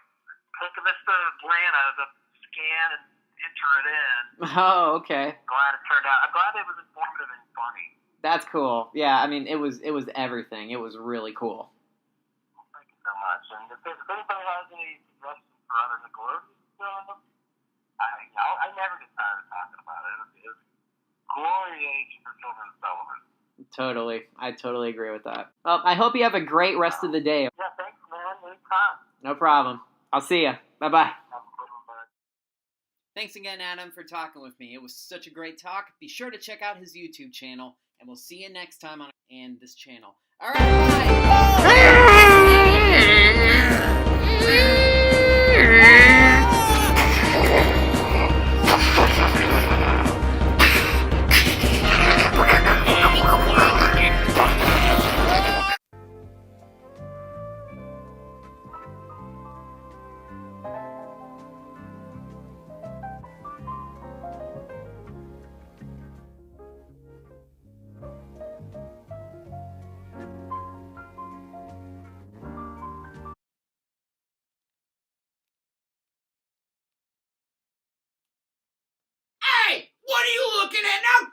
Speaker 3: take this to Atlanta to scan and enter it in.
Speaker 1: Oh, okay.
Speaker 3: Glad it turned out. I'm glad it was informative and funny.
Speaker 1: That's cool. Yeah, I mean, it was everything. It was really cool.
Speaker 3: Thank you so much. And if anybody has any suggestions for other Nickelodeon, I never get tired of talking about it. It was glory age for children's television.
Speaker 1: Totally. I totally agree with that. Well, I hope you have a great rest of the day.
Speaker 3: Yeah, thanks, man. Anytime.
Speaker 1: No problem. I'll see ya. Bye-bye.
Speaker 3: Have a good one, bud.
Speaker 1: Thanks again, Adam, for talking with me. It was such a great talk. Be sure to check out his YouTube channel, and we'll see you next time on this channel. All right, bye!
Speaker 9: What are you looking at now?